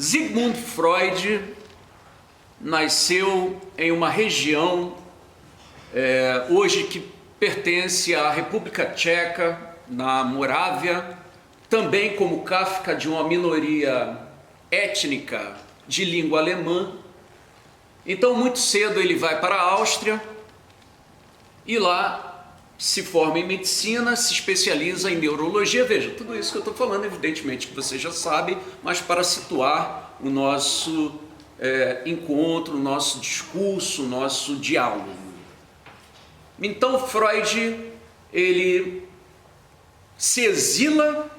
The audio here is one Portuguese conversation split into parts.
Sigmund Freud nasceu em uma região hoje que pertence à República Tcheca, na Morávia, também como Kafka, de uma minoria étnica de língua alemã. Então, muito cedo ele vai para a Áustria e lá se forma em medicina, se especializa em neurologia. Veja, tudo isso que eu estou falando, evidentemente que você já sabe, mas para situar o nosso encontro, o nosso discurso, o nosso diálogo. Então, Freud, ele se exila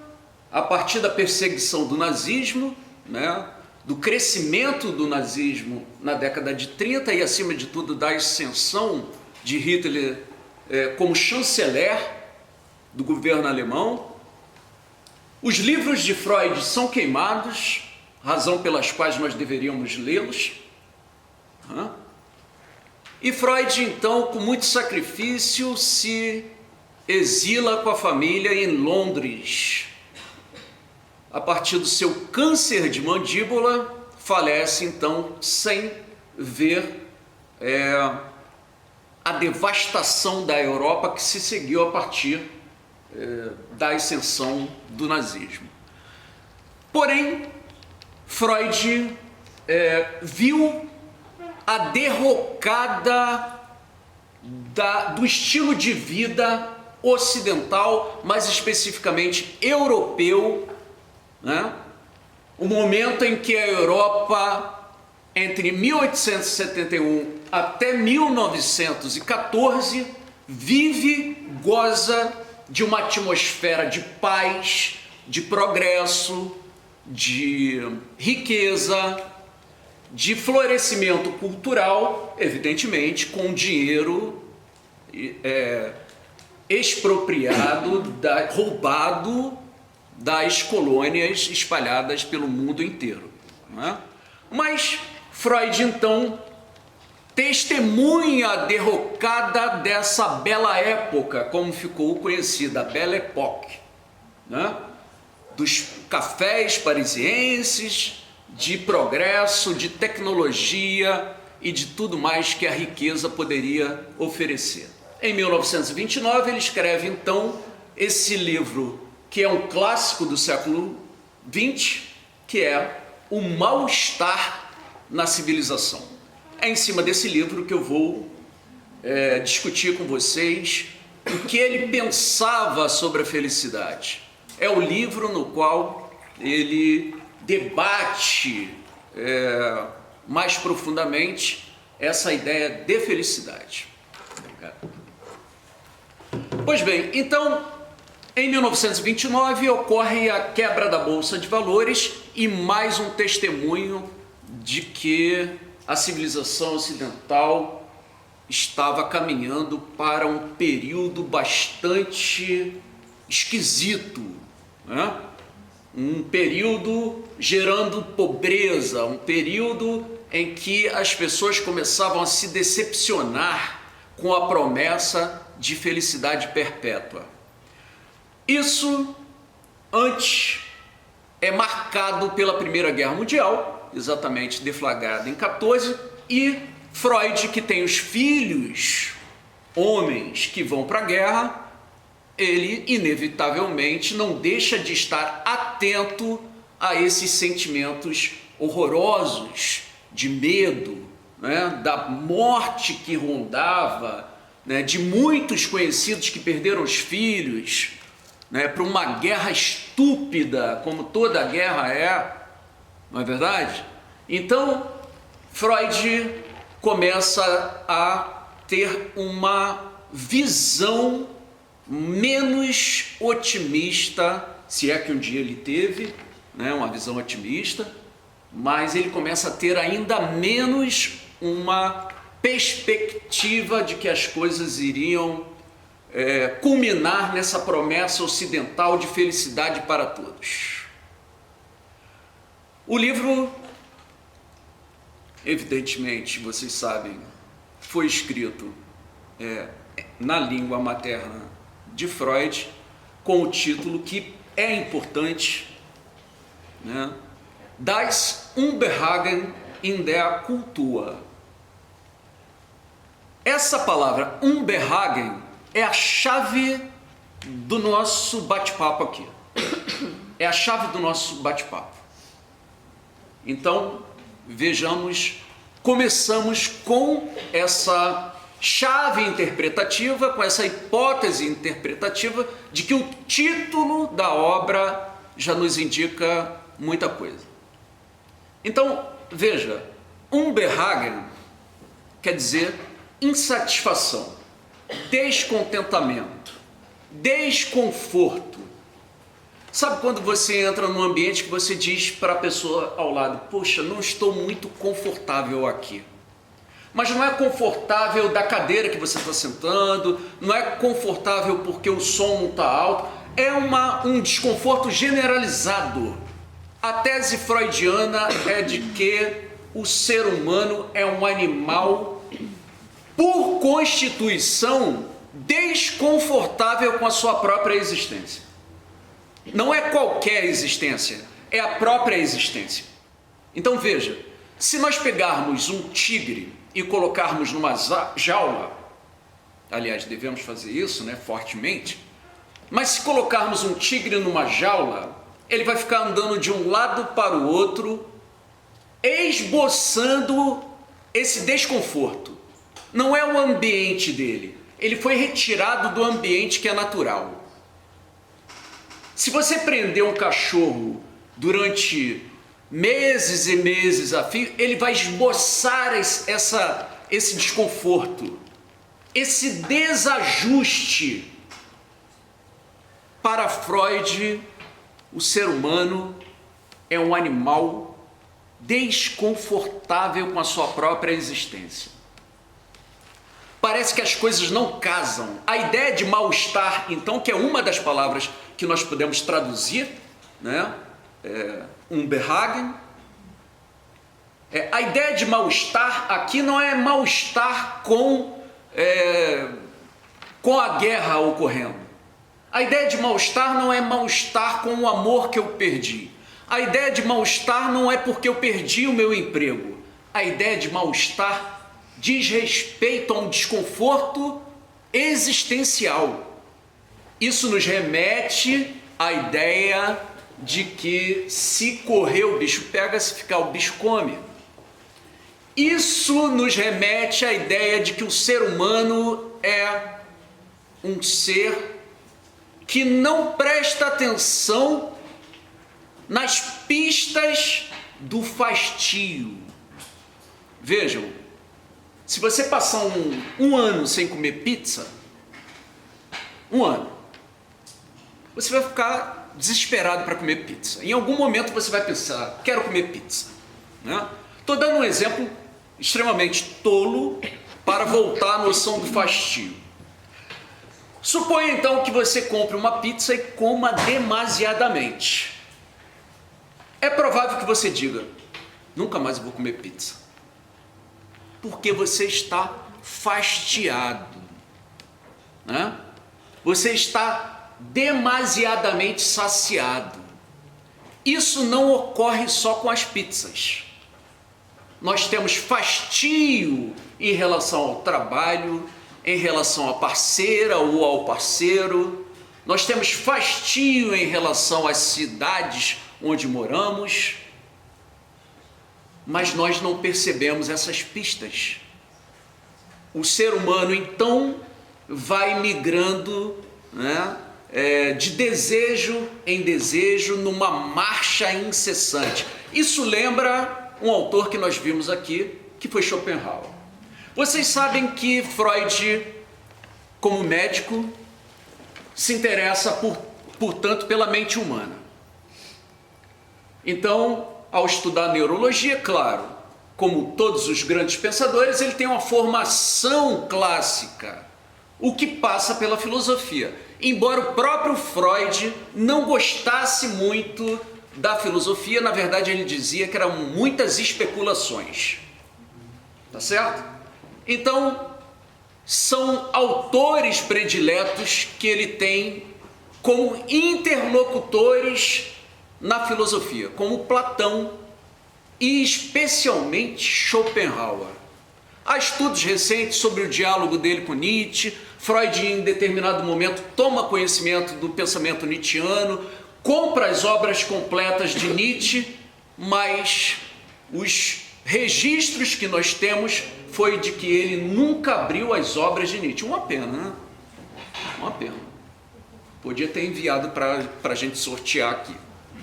a partir da perseguição do nazismo, né, do crescimento do nazismo na década de 30 e, acima de tudo, da ascensão de Hitler como chanceler do governo alemão. Os livros de Freud são queimados, razão pelas quais nós deveríamos lê-los. E Freud, então, com muito sacrifício, se exila com a família em Londres. A partir do seu câncer de mandíbula, falece, então, sem ver a devastação da Europa que se seguiu a partir da ascensão do nazismo. Porém, Freud viu a derrocada do estilo de vida ocidental, mais especificamente europeu, né? O momento em que a Europa, entre 1871 até 1914, goza de uma atmosfera de paz, de progresso, de riqueza, de florescimento cultural, evidentemente com dinheiro expropriado, roubado das colônias espalhadas pelo mundo inteiro, não é? Mas Freud, então, testemunha a derrocada dessa bela época, como ficou conhecida, a Belle Époque, né? Dos cafés parisienses, de progresso, de tecnologia e de tudo mais que a riqueza poderia oferecer. Em 1929, ele escreve, então, esse livro, que é um clássico do século XX, que é O Mal-Estar na Civilização. É em cima desse livro que eu vou discutir com vocês o que ele pensava sobre a felicidade. É o livro no qual ele debate mais profundamente essa ideia de felicidade. Pois bem, então, em 1929 ocorre a quebra da Bolsa de Valores e mais um testemunho de que a civilização ocidental estava caminhando para um período bastante esquisito, né? Um período gerando pobreza, um período em que as pessoas começavam a se decepcionar com a promessa de felicidade perpétua. Isso antes é marcado pela Primeira Guerra Mundial, exatamente deflagrada em 14, e Freud, que tem os filhos, homens que vão para a guerra, ele inevitavelmente não deixa de estar atento a esses sentimentos horrorosos de medo, né, da morte que rondava, né, de muitos conhecidos que perderam os filhos, né, para uma guerra estúpida, como toda guerra é, não é verdade? Então, Freud começa a ter uma visão menos otimista, se é que um dia ele teve, né, uma visão otimista, mas ele começa a ter ainda menos uma perspectiva de que as coisas iriam culminar nessa promessa ocidental de felicidade para todos. O livro, evidentemente, vocês sabem, foi escrito na língua materna de Freud, com o título que é importante, né? das Unbehagen in der Kultur. Essa palavra Unbehagen é a chave do nosso bate-papo aqui. É a chave do nosso bate-papo. Então, vejamos, começamos com essa chave interpretativa, com essa hipótese interpretativa de que o título da obra já nos indica muita coisa. Então, veja, Unbehagen quer dizer insatisfação, descontentamento, desconforto. Sabe quando você entra num ambiente que você diz para a pessoa ao lado, poxa, não estou muito confortável aqui. Mas não é confortável da cadeira que você está sentando, não é confortável porque o som não está alto, é um desconforto generalizado. A tese freudiana é de que o ser humano é um animal, por constituição, desconfortável com a sua própria existência. Não é qualquer existência, é a própria existência. Então veja, se nós pegarmos um tigre e colocarmos numa jaula, aliás, devemos fazer isso, né, fortemente, mas se colocarmos um tigre numa jaula, ele vai ficar andando de um lado para o outro, esboçando esse desconforto. Não é o ambiente dele, ele foi retirado do ambiente que é natural. Se você prender um cachorro durante meses e meses a fio, ele vai esboçar esse desconforto, esse desajuste. Para Freud, o ser humano é um animal desconfortável com a sua própria existência. Parece que as coisas não casam. A ideia de mal-estar, então, que é uma das palavras que nós podemos traduzir, né? Unbehagen. A ideia de mal-estar aqui não é mal-estar com a guerra ocorrendo. A ideia de mal-estar não é mal-estar com o amor que eu perdi. A ideia de mal-estar não é porque eu perdi o meu emprego. A ideia de mal-estar diz respeito a um desconforto existencial. Isso nos remete à ideia de que se correr o bicho pega, se ficar o bicho come. Isso nos remete à ideia de que o ser humano é um ser que não presta atenção nas pistas do fastio. Vejam, se você passar um ano sem comer pizza, você vai ficar desesperado para comer pizza. Em algum momento você vai pensar, quero comer pizza. Estou dando um exemplo extremamente tolo para voltar à noção do fastio. Suponha então que você compre uma pizza e coma demasiadamente. É provável que você diga, nunca mais vou comer pizza. Porque você está fastiado, né? Você está demasiadamente saciado. Isso não ocorre só com as pizzas. Nós temos fastio em relação ao trabalho, em relação à parceira ou ao parceiro. Nós temos fastio em relação às cidades onde moramos. Mas nós não percebemos essas pistas. O ser humano, então, vai migrando, né, de desejo em desejo, numa marcha incessante. Isso lembra um autor que nós vimos aqui, que foi Schopenhauer. Vocês sabem que Freud, como médico, se interessa, portanto, pela mente humana. Então, ao estudar neurologia, claro, como todos os grandes pensadores, ele tem uma formação clássica, o que passa pela filosofia. Embora o próprio Freud não gostasse muito da filosofia, na verdade ele dizia que eram muitas especulações. Tá certo? Então, são autores prediletos que ele tem como interlocutores na filosofia, como Platão, e especialmente Schopenhauer. Há estudos recentes sobre o diálogo dele com Nietzsche. Freud, em determinado momento, toma conhecimento do pensamento nietzschiano, compra as obras completas de Nietzsche, mas os registros que nós temos foi de que ele nunca abriu as obras de Nietzsche. Uma pena, né? Uma pena. Podia ter enviado para a gente sortear aqui,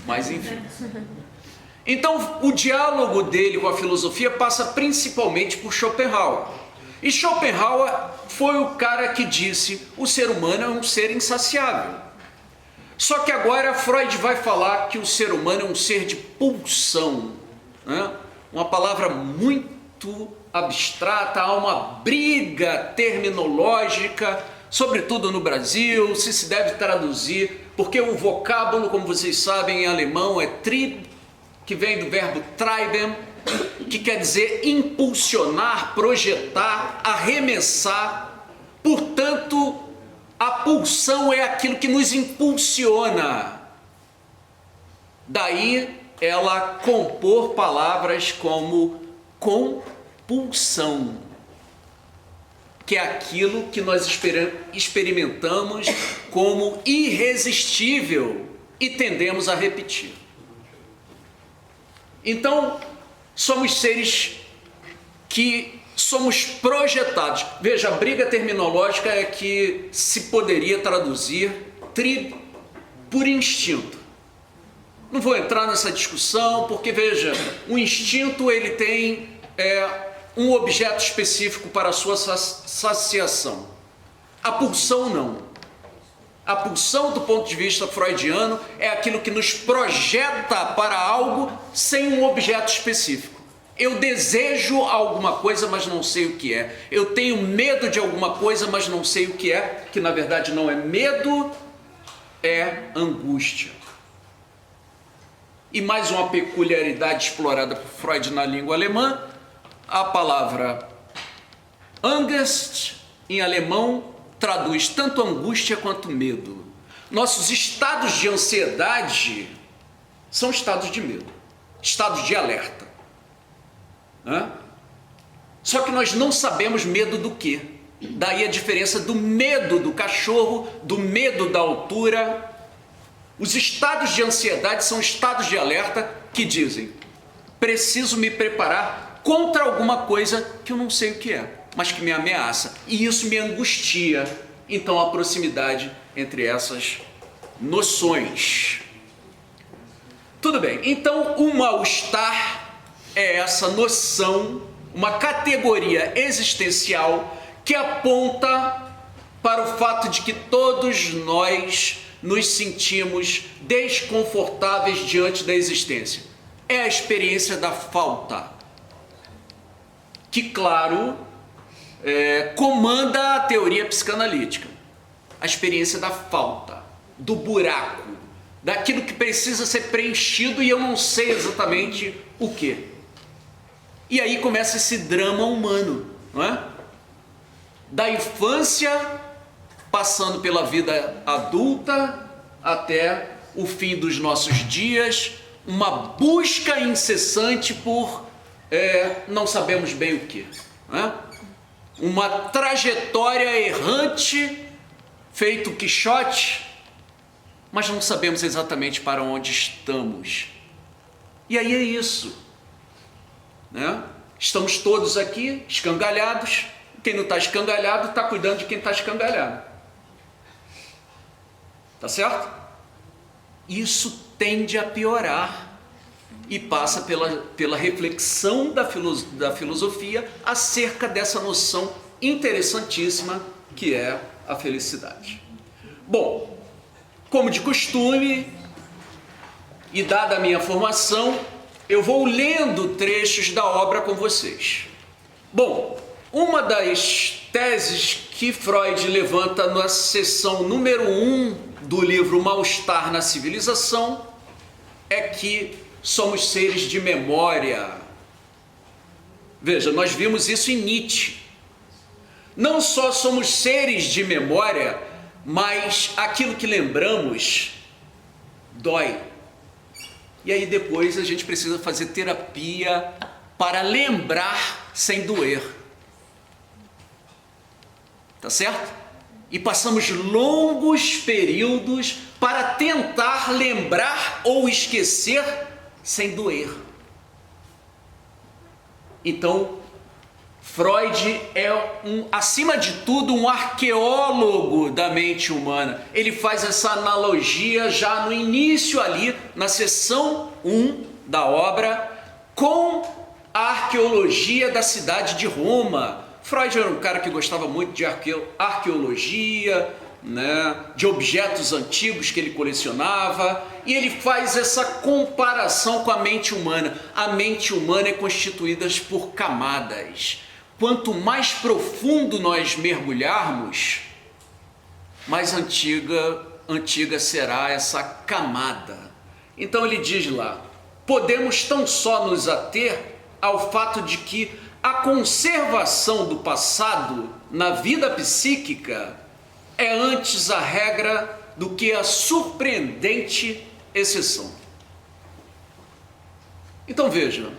mas enfim. Então, o diálogo dele com a filosofia passa principalmente por Schopenhauer. E Schopenhauer foi o cara que disse: o ser humano é um ser insaciável. Só que agora Freud vai falar que o ser humano é um ser de pulsão, né? Uma palavra muito abstrata, há uma briga terminológica, sobretudo no Brasil, se deve traduzir, porque o vocábulo, como vocês sabem, em alemão é Trieb, que vem do verbo treiben, que quer dizer impulsionar, projetar, arremessar. Portanto, a pulsão é aquilo que nos impulsiona. Daí ela compor palavras como compulsão, que é aquilo que nós experimentamos como irresistível e tendemos a repetir. Então, somos seres que somos projetados. Veja, a briga terminológica é que se poderia traduzir por instinto. Não vou entrar nessa discussão, porque veja, o instinto ele tem um objeto específico para a sua saciação. A pulsão não. A pulsão, do ponto de vista freudiano, é aquilo que nos projeta para algo sem um objeto específico. Eu desejo alguma coisa, mas não sei o que é. Eu tenho medo de alguma coisa, mas não sei o que é, que na verdade não é medo, é angústia. E mais uma peculiaridade explorada por Freud na língua alemã, a palavra Angst, em alemão, traduz tanto angústia quanto medo. Nossos estados de ansiedade são estados de medo, estados de alerta. Só que nós não sabemos medo do quê. Daí a diferença do medo do cachorro, do medo da altura. Os estados de ansiedade são estados de alerta que dizem: preciso me preparar contra alguma coisa que eu não sei o que é, mas que me ameaça, e isso me angustia. Então a proximidade entre essas noções. Tudo bem, então o mal-estar é essa noção, uma categoria existencial que aponta para o fato de que todos nós nos sentimos desconfortáveis diante da existência. É a experiência da falta, que, claro, comanda a teoria psicanalítica. A experiência da falta, do buraco, daquilo que precisa ser preenchido e eu não sei exatamente o que. E aí começa esse drama humano, não é? Da infância, passando pela vida adulta, até o fim dos nossos dias, uma busca incessante por não sabemos bem o que, não é? Uma trajetória errante, feito Quixote, mas não sabemos exatamente para onde estamos. E aí é isso, né? Estamos todos aqui escangalhados. Quem não está escangalhado está cuidando de quem está escangalhado. Tá certo? Isso tende a piorar e passa pela reflexão da filosofia acerca dessa noção interessantíssima que é a felicidade. Bom, como de costume, e dada a minha formação, eu vou lendo trechos da obra com vocês. Bom, uma das teses que Freud levanta na seção número 1 do livro Mal-Estar na Civilização é que somos seres de memória. Veja, nós vimos isso em Nietzsche. Não só somos seres de memória, mas aquilo que lembramos dói. E aí depois a gente precisa fazer terapia para lembrar sem doer. Tá certo? E passamos longos períodos para tentar lembrar ou esquecer sem doer. Então, Freud é, acima de tudo, um arqueólogo da mente humana. Ele faz essa analogia já no início ali, na seção 1 da obra, com a arqueologia da cidade de Roma. Freud era um cara que gostava muito de arqueologia, né, de objetos antigos que ele colecionava, e ele faz essa comparação com a mente humana. A mente humana é constituída por camadas. Quanto mais profundo nós mergulharmos, mais antiga será essa camada. Então ele diz lá, podemos tão só nos ater ao fato de que a conservação do passado na vida psíquica é antes a regra do que a surpreendente exceção. Então veja,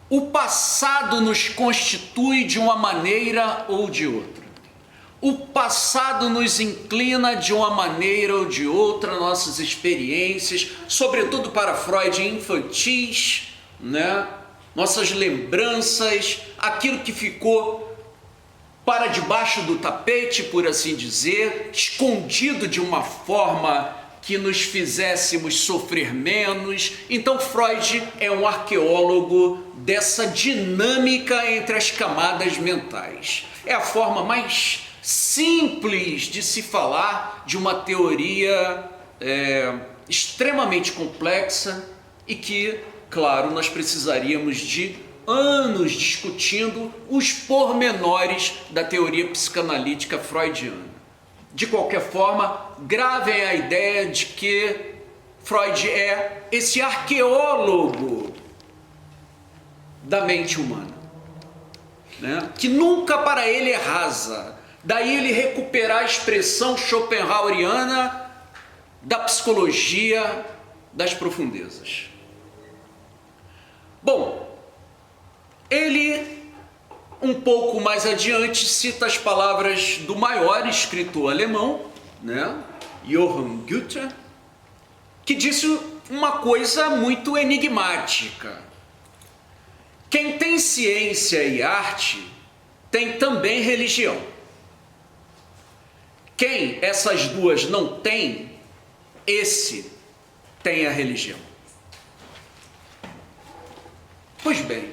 o passado nos constitui de uma maneira ou de outra. O passado nos inclina de uma maneira ou de outra, nossas experiências, sobretudo para Freud, infantis, né? Nossas lembranças, aquilo que ficou para debaixo do tapete, por assim dizer, escondido de uma forma que nos fizéssemos sofrer menos. Então Freud é um arqueólogo dessa dinâmica entre as camadas mentais. É a forma mais simples de se falar de uma teoria extremamente complexa e que, claro, nós precisaríamos de anos discutindo os pormenores da teoria psicanalítica freudiana. De qualquer forma, gravem a ideia de que Freud é esse arqueólogo da mente humana, né? Que nunca para ele é rasa. Daí ele recuperar a expressão schopenhaueriana da psicologia das profundezas. Bom, ele, um pouco mais adiante, cita as palavras do maior escritor alemão, né, Johann Goethe, que disse uma coisa muito enigmática. Quem tem ciência e arte tem também religião. Quem essas duas não tem, esse tem a religião. Pois bem,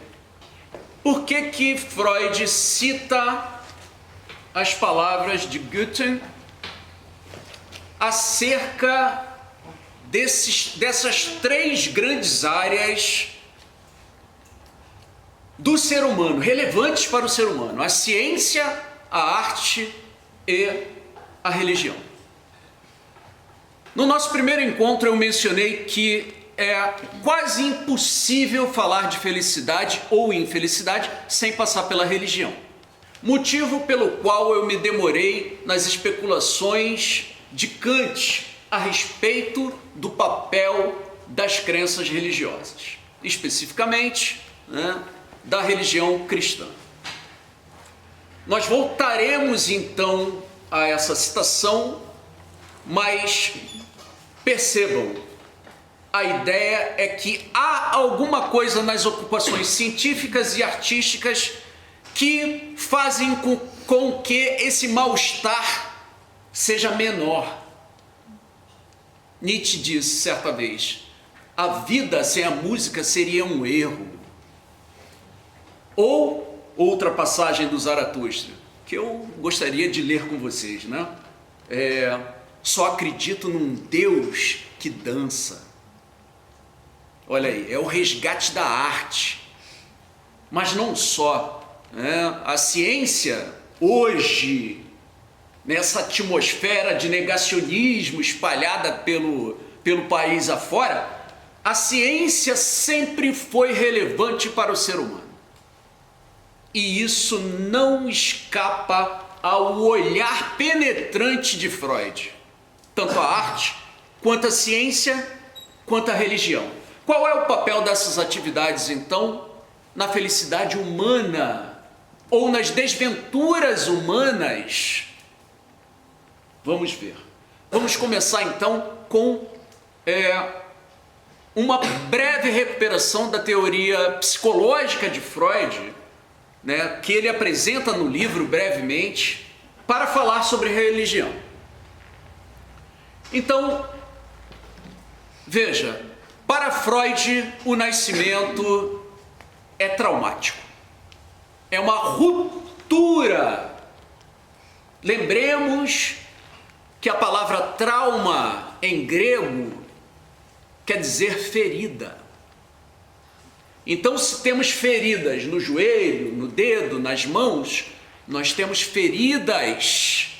por que Freud cita as palavras de Goethe acerca dessas três grandes áreas do ser humano, relevantes para o ser humano: a ciência, a arte e a religião? No nosso primeiro encontro eu mencionei que é quase impossível falar de felicidade ou infelicidade sem passar pela religião. Motivo pelo qual eu me demorei nas especulações de Kant a respeito do papel das crenças religiosas, especificamente, né, da religião cristã. Nós voltaremos então a essa citação, mas percebam, a ideia é que há alguma coisa nas ocupações científicas e artísticas que fazem com que esse mal-estar seja menor. Nietzsche disse certa vez: a vida sem a música seria um erro. Ou outra passagem do Zaratustra, que eu gostaria de ler com vocês, né? Só acredito num Deus que dança. Olha aí, é o resgate da arte. Mas não só, né? A ciência hoje, nessa atmosfera de negacionismo espalhada pelo país afora, a ciência sempre foi relevante para o ser humano. E isso não escapa ao olhar penetrante de Freud. Tanto a arte, quanto a ciência, quanto à religião. Qual é o papel dessas atividades, então, na felicidade humana ou nas desventuras humanas? Vamos ver. Vamos começar, então, com uma breve recuperação da teoria psicológica de Freud, né, que ele apresenta no livro brevemente, para falar sobre religião. Então, veja, para Freud, o nascimento é traumático. É uma ruptura. Lembremos que a palavra trauma em grego quer dizer ferida. Então, se temos feridas no joelho, no dedo, nas mãos, nós temos feridas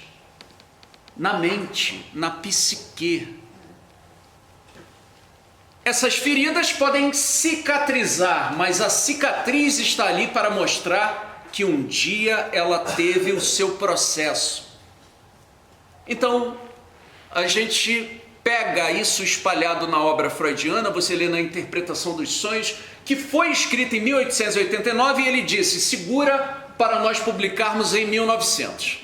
na mente, na psique. Essas feridas podem cicatrizar, mas a cicatriz está ali para mostrar que um dia ela teve o seu processo. Então, a gente pega isso espalhado na obra freudiana, você lê na Interpretação dos Sonhos, que foi escrita em 1889, e ele disse, segura para nós publicarmos em 1900.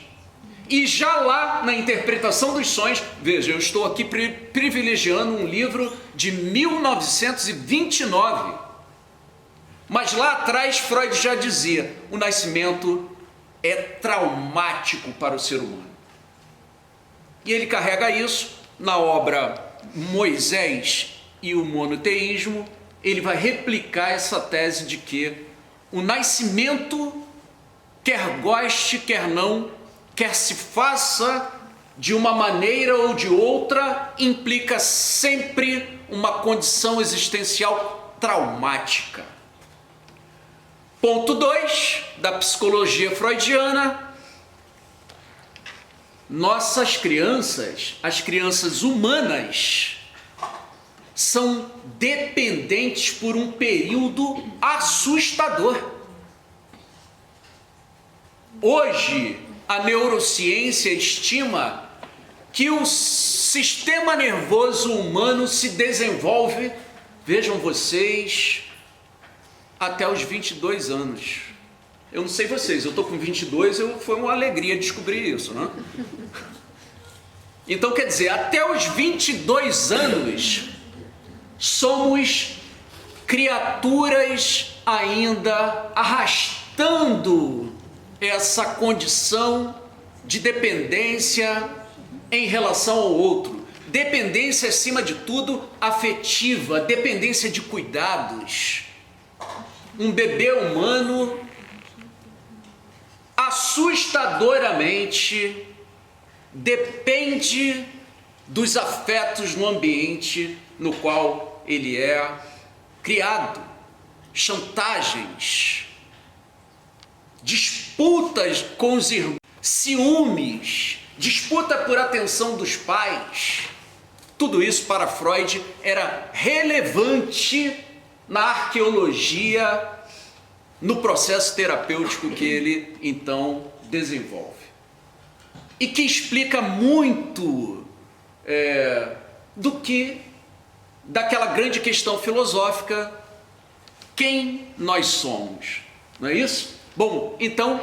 E já lá na Interpretação dos Sonhos, veja, eu estou aqui privilegiando um livro de 1929, mas lá atrás Freud já dizia, o nascimento é traumático para o ser humano. E ele carrega isso na obra Moisés e o Monoteísmo. Ele vai replicar essa tese de que o nascimento, quer goste, quer não, quer se faça de uma maneira ou de outra, implica sempre uma condição existencial traumática. Ponto 2 da psicologia freudiana. Nossas crianças, as crianças humanas, são dependentes por um período assustador. Hoje, a neurociência estima que o sistema nervoso humano se desenvolve, vejam vocês, até os 22 anos. Eu não sei vocês, eu estou com 22, foi uma alegria descobrir isso, né? Então, quer dizer, até os 22 anos, somos criaturas ainda arrastando essa condição de dependência em relação ao outro. Dependência, acima de tudo, afetiva, dependência de cuidados. Um bebê humano assustadoramente depende dos afetos no ambiente no qual ele é criado. Chantagens, disputas com os irmãos, ciúmes, disputa por atenção dos pais. Tudo isso para Freud era relevante na arqueologia, no processo terapêutico que ele então desenvolve. E que explica muito daquela grande questão filosófica, quem nós somos, não é isso? Bom, então,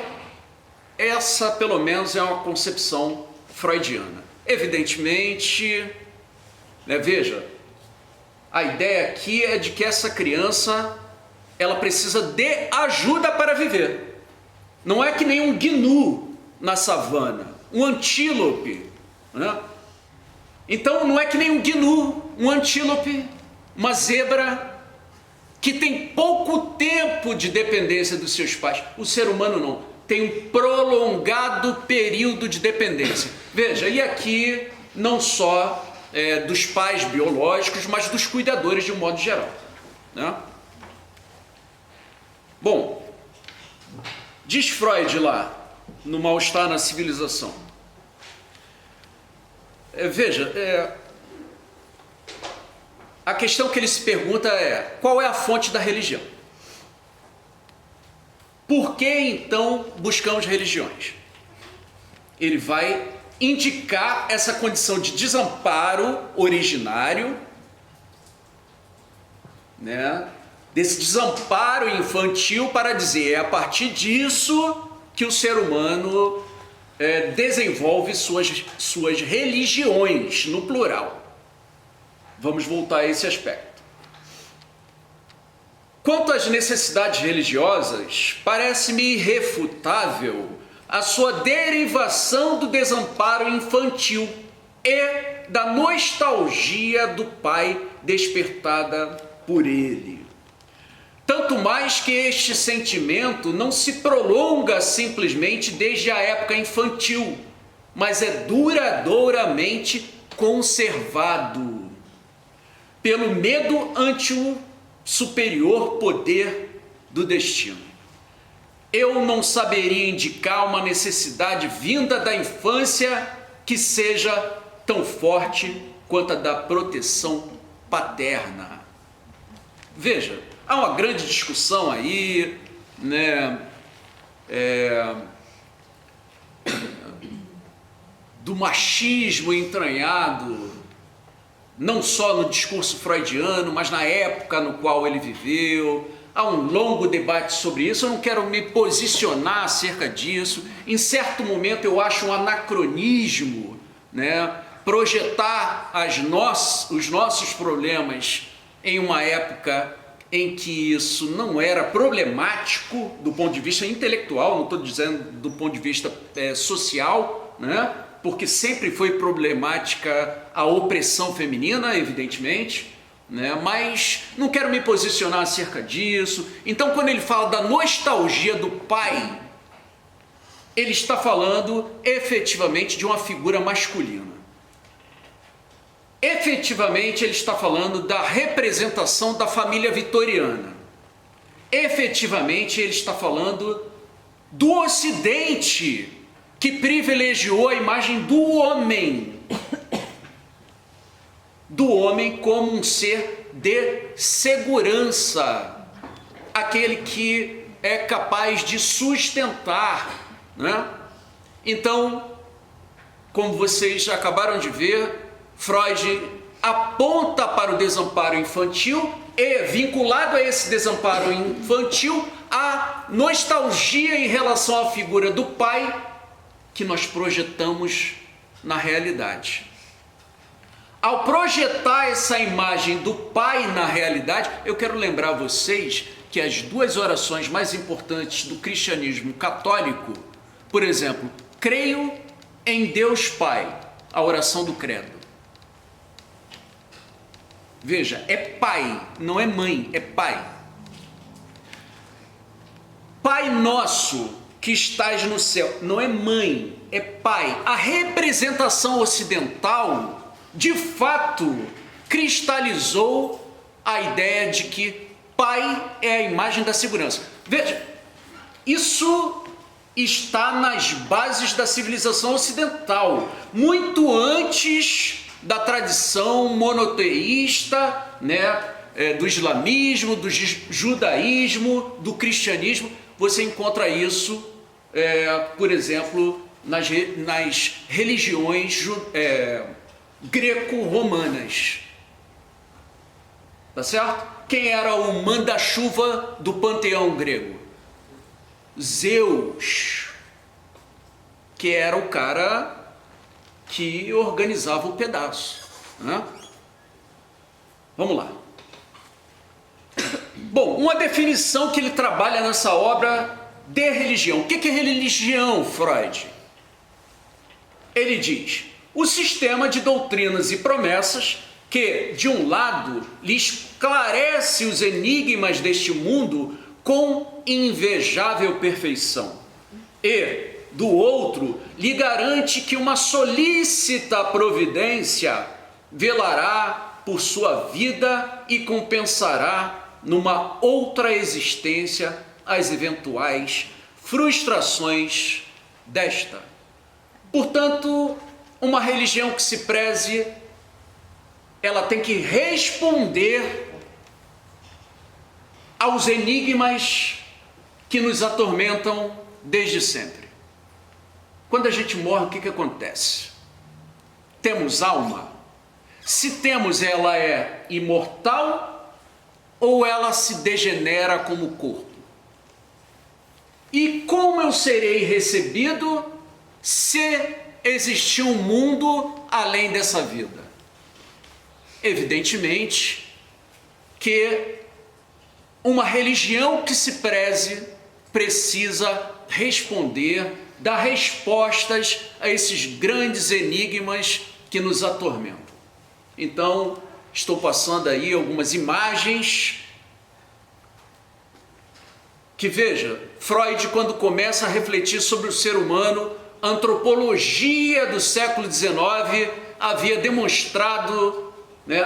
essa pelo menos é uma concepção freudiana. Evidentemente, veja, a ideia aqui é de que essa criança, ela precisa de ajuda para viver. Não é que nem um gnu na savana, um antílope, né? Então não é que nem um gnu, um antílope, uma zebra, que tem pouco tempo de dependência dos seus pais. O ser humano não, tem um prolongado período de dependência. Veja, e aqui não só dos pais biológicos, mas dos cuidadores de um modo geral, né? Bom, diz Freud lá, no Mal-Estar na Civilização. Veja, a questão que ele se pergunta é, qual é a fonte da religião? Por que então buscamos religiões? Ele vai indicar essa condição de desamparo originário né, desse desamparo infantil para dizer, é a partir disso que o ser humano desenvolve suas religiões, no plural. Vamos voltar a esse aspecto. Quanto às necessidades religiosas, parece-me irrefutável a sua derivação do desamparo infantil e da nostalgia do pai despertada por ele. Tanto mais que este sentimento não se prolonga simplesmente desde a época infantil, mas é duradouramente conservado pelo medo ante o superior poder do destino. Eu não saberia indicar uma necessidade vinda da infância que seja tão forte quanto a da proteção paterna. Veja, há uma grande discussão aí, né, do machismo entranhado, não só no discurso freudiano, mas na época no qual ele viveu. Há um longo debate sobre isso, eu não quero me posicionar acerca disso. Em certo momento eu acho um anacronismo, né, projetar os nossos problemas em uma época em que isso não era problemático do ponto de vista intelectual, não estou dizendo do ponto de vista social, né? Porque sempre foi problemática a opressão feminina, evidentemente, né? Mas não quero me posicionar acerca disso. Então, quando ele fala da nostalgia do pai, ele está falando efetivamente de uma figura masculina. Efetivamente, ele está falando da representação da família vitoriana. Efetivamente, ele está falando do Ocidente, que privilegiou a imagem do homem como um ser de segurança, aquele que é capaz de sustentar, né? Então, como vocês acabaram de ver, Freud aponta para o desamparo infantil e, vinculado a esse desamparo infantil, a nostalgia em relação à figura do pai que nós projetamos na realidade. Ao projetar essa imagem do pai na realidade, eu quero lembrar a vocês que as duas orações mais importantes do cristianismo católico, por exemplo, creio em Deus Pai, a oração do credo. Veja, é pai, não é mãe, é pai. Pai nosso que estás no céu, não é mãe, é pai. A representação ocidental, de fato, cristalizou a ideia de que pai é a imagem da segurança. Veja, isso está nas bases da civilização ocidental, muito antes da tradição monoteísta, né, do islamismo, do judaísmo, do cristianismo. Você encontra isso, por exemplo, nas religiões greco-romanas. Tá certo? Quem era o manda-chuva do panteão grego? Zeus, que era o cara que organizava o pedaço, né? Vamos lá. Bom, uma definição que ele trabalha nessa obra de religião. O que é religião, Freud? Ele diz: o sistema de doutrinas e promessas que, de um lado, lhe esclarece os enigmas deste mundo com invejável perfeição, e, do outro, lhe garante que uma solícita providência velará por sua vida e compensará numa outra existência as eventuais frustrações desta. Portanto, uma religião que se preze, ela tem que responder aos enigmas que nos atormentam desde sempre. Quando a gente morre, o que acontece? Temos alma? Se temos, ela é imortal ou ela se degenera como corpo? E como eu serei recebido se existir um mundo além dessa vida? Evidentemente que uma religião que se preze precisa responder, dar respostas a esses grandes enigmas que nos atormentam. Então, estou passando aí algumas imagens que, veja, Freud, quando começa a refletir sobre o ser humano, a antropologia do século XIX havia demonstrado,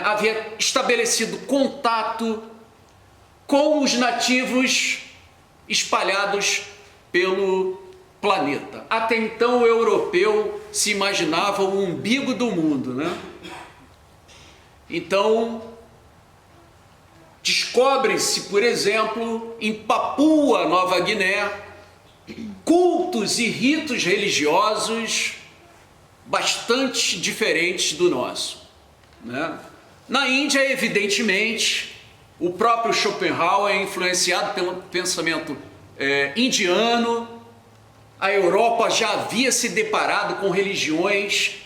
havia estabelecido contato com os nativos espalhados pelo planeta. Até então o europeu se imaginava o umbigo do mundo, Então, descobre-se, por exemplo, em Papua Nova Guiné, cultos e ritos religiosos bastante diferentes do nosso. Na Índia, evidentemente, o próprio Schopenhauer é influenciado pelo pensamento indiano. A Europa já havia se deparado com religiões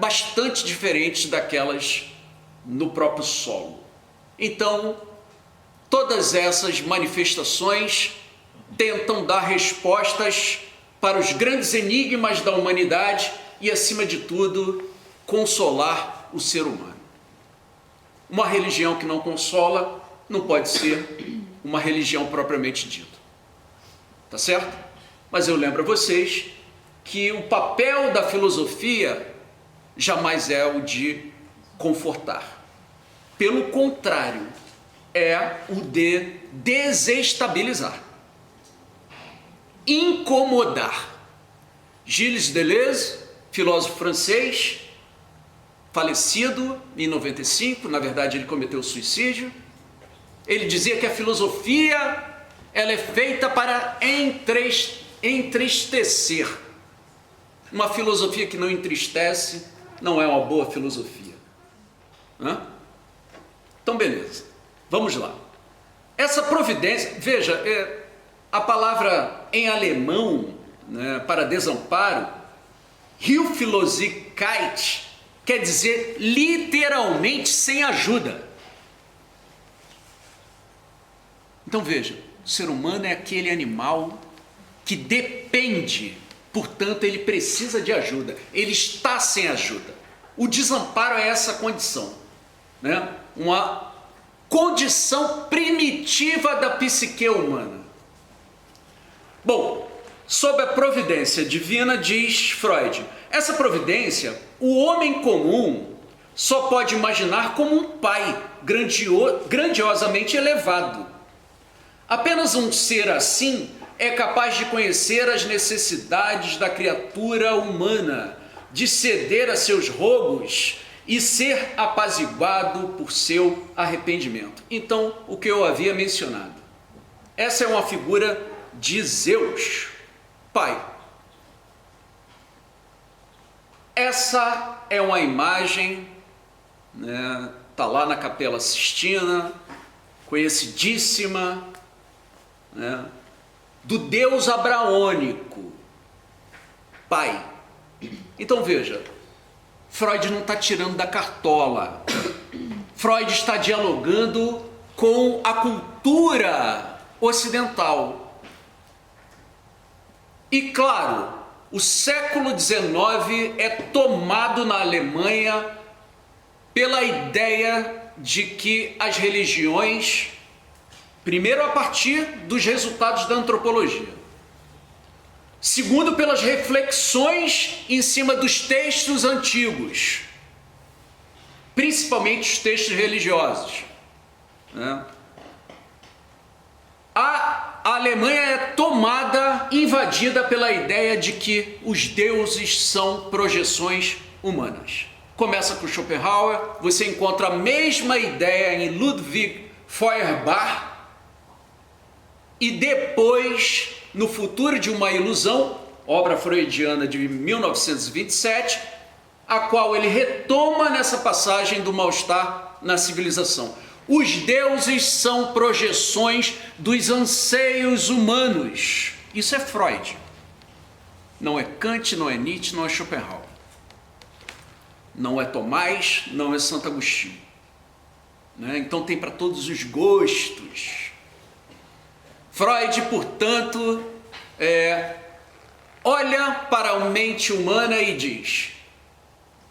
bastante diferentes daquelas no próprio solo. Então, todas essas manifestações tentam dar respostas para os grandes enigmas da humanidade e, acima de tudo, consolar o ser humano. Uma religião que não consola não pode ser uma religião propriamente dita. Tá certo? Mas eu lembro a vocês que o papel da filosofia jamais é o de confortar. Pelo contrário, é o de desestabilizar, incomodar. Gilles Deleuze, filósofo francês, falecido em 95, na verdade ele cometeu suicídio, ele dizia que a filosofia ela é feita para entristecer. Uma filosofia que não entristece não é uma boa filosofia. Então, beleza. Vamos lá. Essa providência, veja, a palavra em alemão, para desamparo, Hilflosigkeit, quer dizer literalmente sem ajuda. Então veja, o ser humano é aquele animal que depende, portanto ele precisa de ajuda, ele está sem ajuda. O desamparo é essa condição, uma condição primitiva da psique humana. Bom, sob a providência divina, diz Freud, essa providência o homem comum só pode imaginar como um pai grandiosamente elevado. Apenas um ser assim é capaz de conhecer as necessidades da criatura humana, de ceder a seus rogos e ser apaziguado por seu arrependimento. Então, o que eu havia mencionado. Essa é uma figura de Zeus, pai. Essa é uma imagem, tá lá na Capela Sistina, conhecidíssima, do Deus abraônico, pai. Então veja, Freud não está tirando da cartola. Freud está dialogando com a cultura ocidental. E claro, o século XIX é tomado na Alemanha pela ideia de que as religiões, primeiro a partir dos resultados da antropologia, segundo pelas reflexões em cima dos textos antigos, principalmente os textos religiosos, A Alemanha é tomada, invadida pela ideia de que os deuses são projeções humanas. Começa com Schopenhauer, você encontra a mesma ideia em Ludwig Feuerbach, e depois, no Futuro de uma Ilusão, obra freudiana de 1927, a qual ele retoma nessa passagem do mal-estar na civilização. Os deuses são projeções dos anseios humanos. Isso é Freud. Não é Kant, não é Nietzsche, não é Schopenhauer. Não é Tomás, não é Santo Agostinho. Né? Então tem para todos os gostos. Freud, portanto, olha para a mente humana e diz: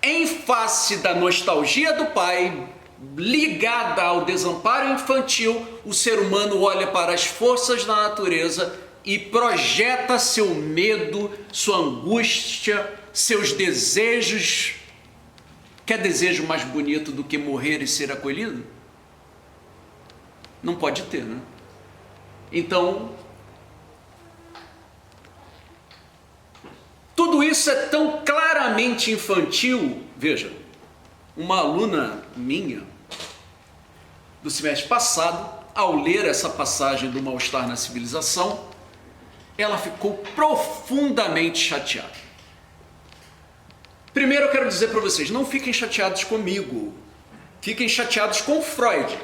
em face da nostalgia do pai, ligada ao desamparo infantil, o ser humano olha para as forças da natureza e projeta seu medo, sua angústia, seus desejos. Quer desejo mais bonito do que morrer e ser acolhido? Não pode ter, né? Então, tudo isso é tão claramente infantil. Veja, uma aluna minha, do semestre passado, ao ler essa passagem do mal-estar na civilização, ela ficou profundamente chateada. Primeiro eu quero dizer para vocês, não fiquem chateados comigo, fiquem chateados com Freud.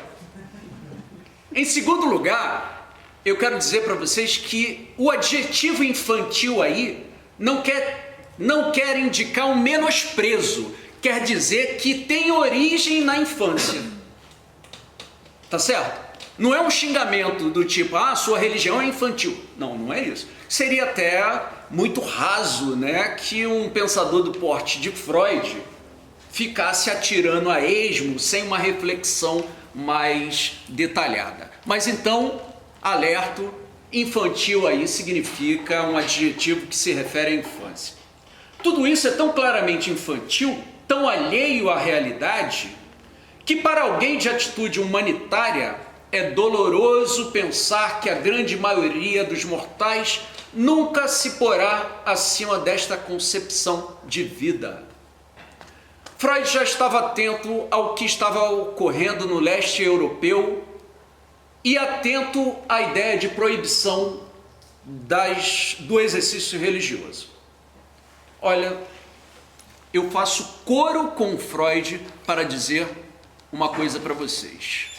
Em segundo lugar, eu quero dizer para vocês que o adjetivo infantil aí não quer indicar um menosprezo, quer dizer que tem origem na infância. Tá certo? Não é um xingamento do tipo, sua religião é infantil. Não, não é isso. Seria até muito raso, né, que um pensador do porte de Freud ficasse atirando a esmo sem uma reflexão mais detalhada. Mas então, alerto, infantil aí significa um adjetivo que se refere à infância. Tudo isso é tão claramente infantil, tão alheio à realidade, que para alguém de atitude humanitária é doloroso pensar que a grande maioria dos mortais nunca se porá acima desta concepção de vida. Freud já estava atento ao que estava ocorrendo no leste europeu e atento à ideia de proibição do exercício religioso. Olha, eu faço coro com Freud para dizer uma coisa para vocês.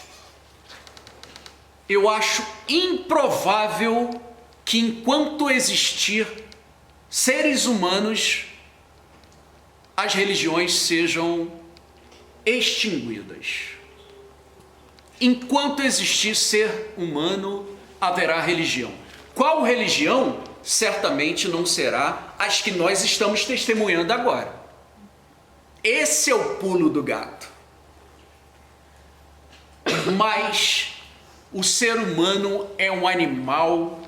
Eu acho improvável que enquanto existir seres humanos, as religiões sejam extinguidas. Enquanto existir ser humano, haverá religião. Qual religião? Certamente não será as que nós estamos testemunhando agora. Esse é o pulo do gato. Mas o ser humano é um animal,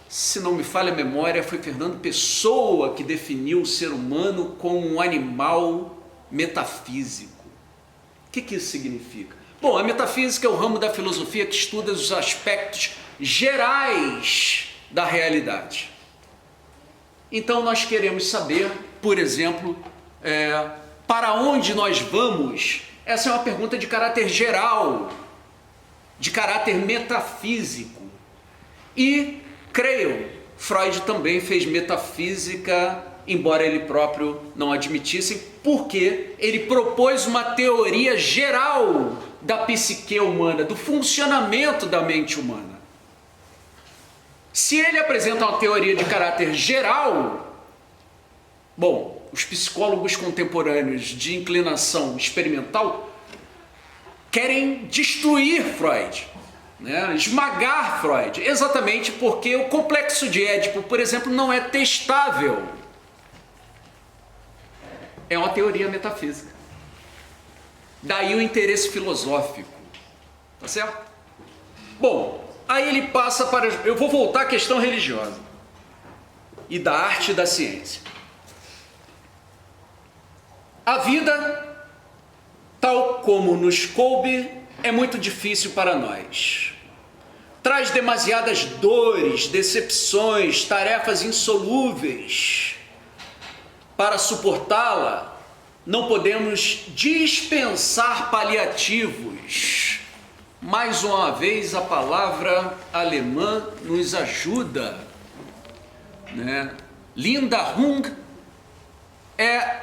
se não me falha a memória, foi Fernando Pessoa que definiu o ser humano como um animal metafísico. O que isso significa? Bom, a metafísica é o ramo da filosofia que estuda os aspectos gerais da realidade. Então nós queremos saber, por exemplo, para onde nós vamos. Essa é uma pergunta de caráter geral, de caráter metafísico. E, creiam, Freud também fez metafísica, embora ele próprio não admitisse, porque ele propôs uma teoria geral da psique humana, do funcionamento da mente humana. Se ele apresenta uma teoria de caráter geral, bom, os psicólogos contemporâneos de inclinação experimental querem destruir Freud, né? Esmagar Freud, exatamente porque o complexo de Édipo, por exemplo, não é testável. É uma teoria metafísica. Daí o interesse filosófico. Tá certo? Bom, aí ele passa para... Eu vou voltar à questão religiosa e da arte e da ciência. A vida, tal como nos coube, é muito difícil para nós. Traz demasiadas dores, decepções, tarefas insolúveis. Para suportá-la, não podemos dispensar paliativos. Mais uma vez, a palavra alemã nos ajuda, né? Linderung é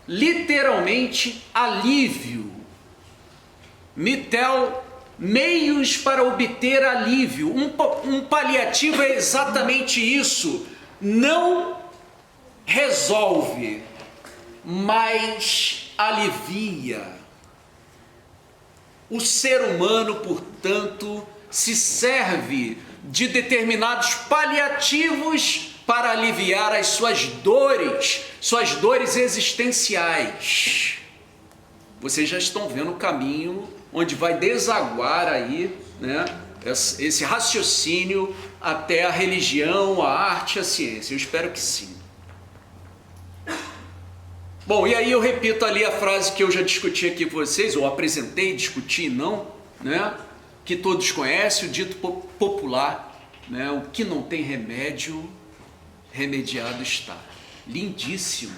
literalmente alívio, Mittel, meios para obter alívio. Um paliativo é exatamente isso. Não resolve, mas alivia. O ser humano, portanto, se serve de determinados paliativos para aliviar as suas dores existenciais. Vocês já estão vendo o caminho onde vai desaguar aí, né, esse raciocínio até a religião, a arte, a ciência. Eu espero que sim. Bom, e aí eu repito ali a frase que eu já discuti aqui com vocês, ou apresentei, discuti, não, né? Que todos conhecem, o dito popular, né? O que não tem remédio, remediado está. Lindíssimo.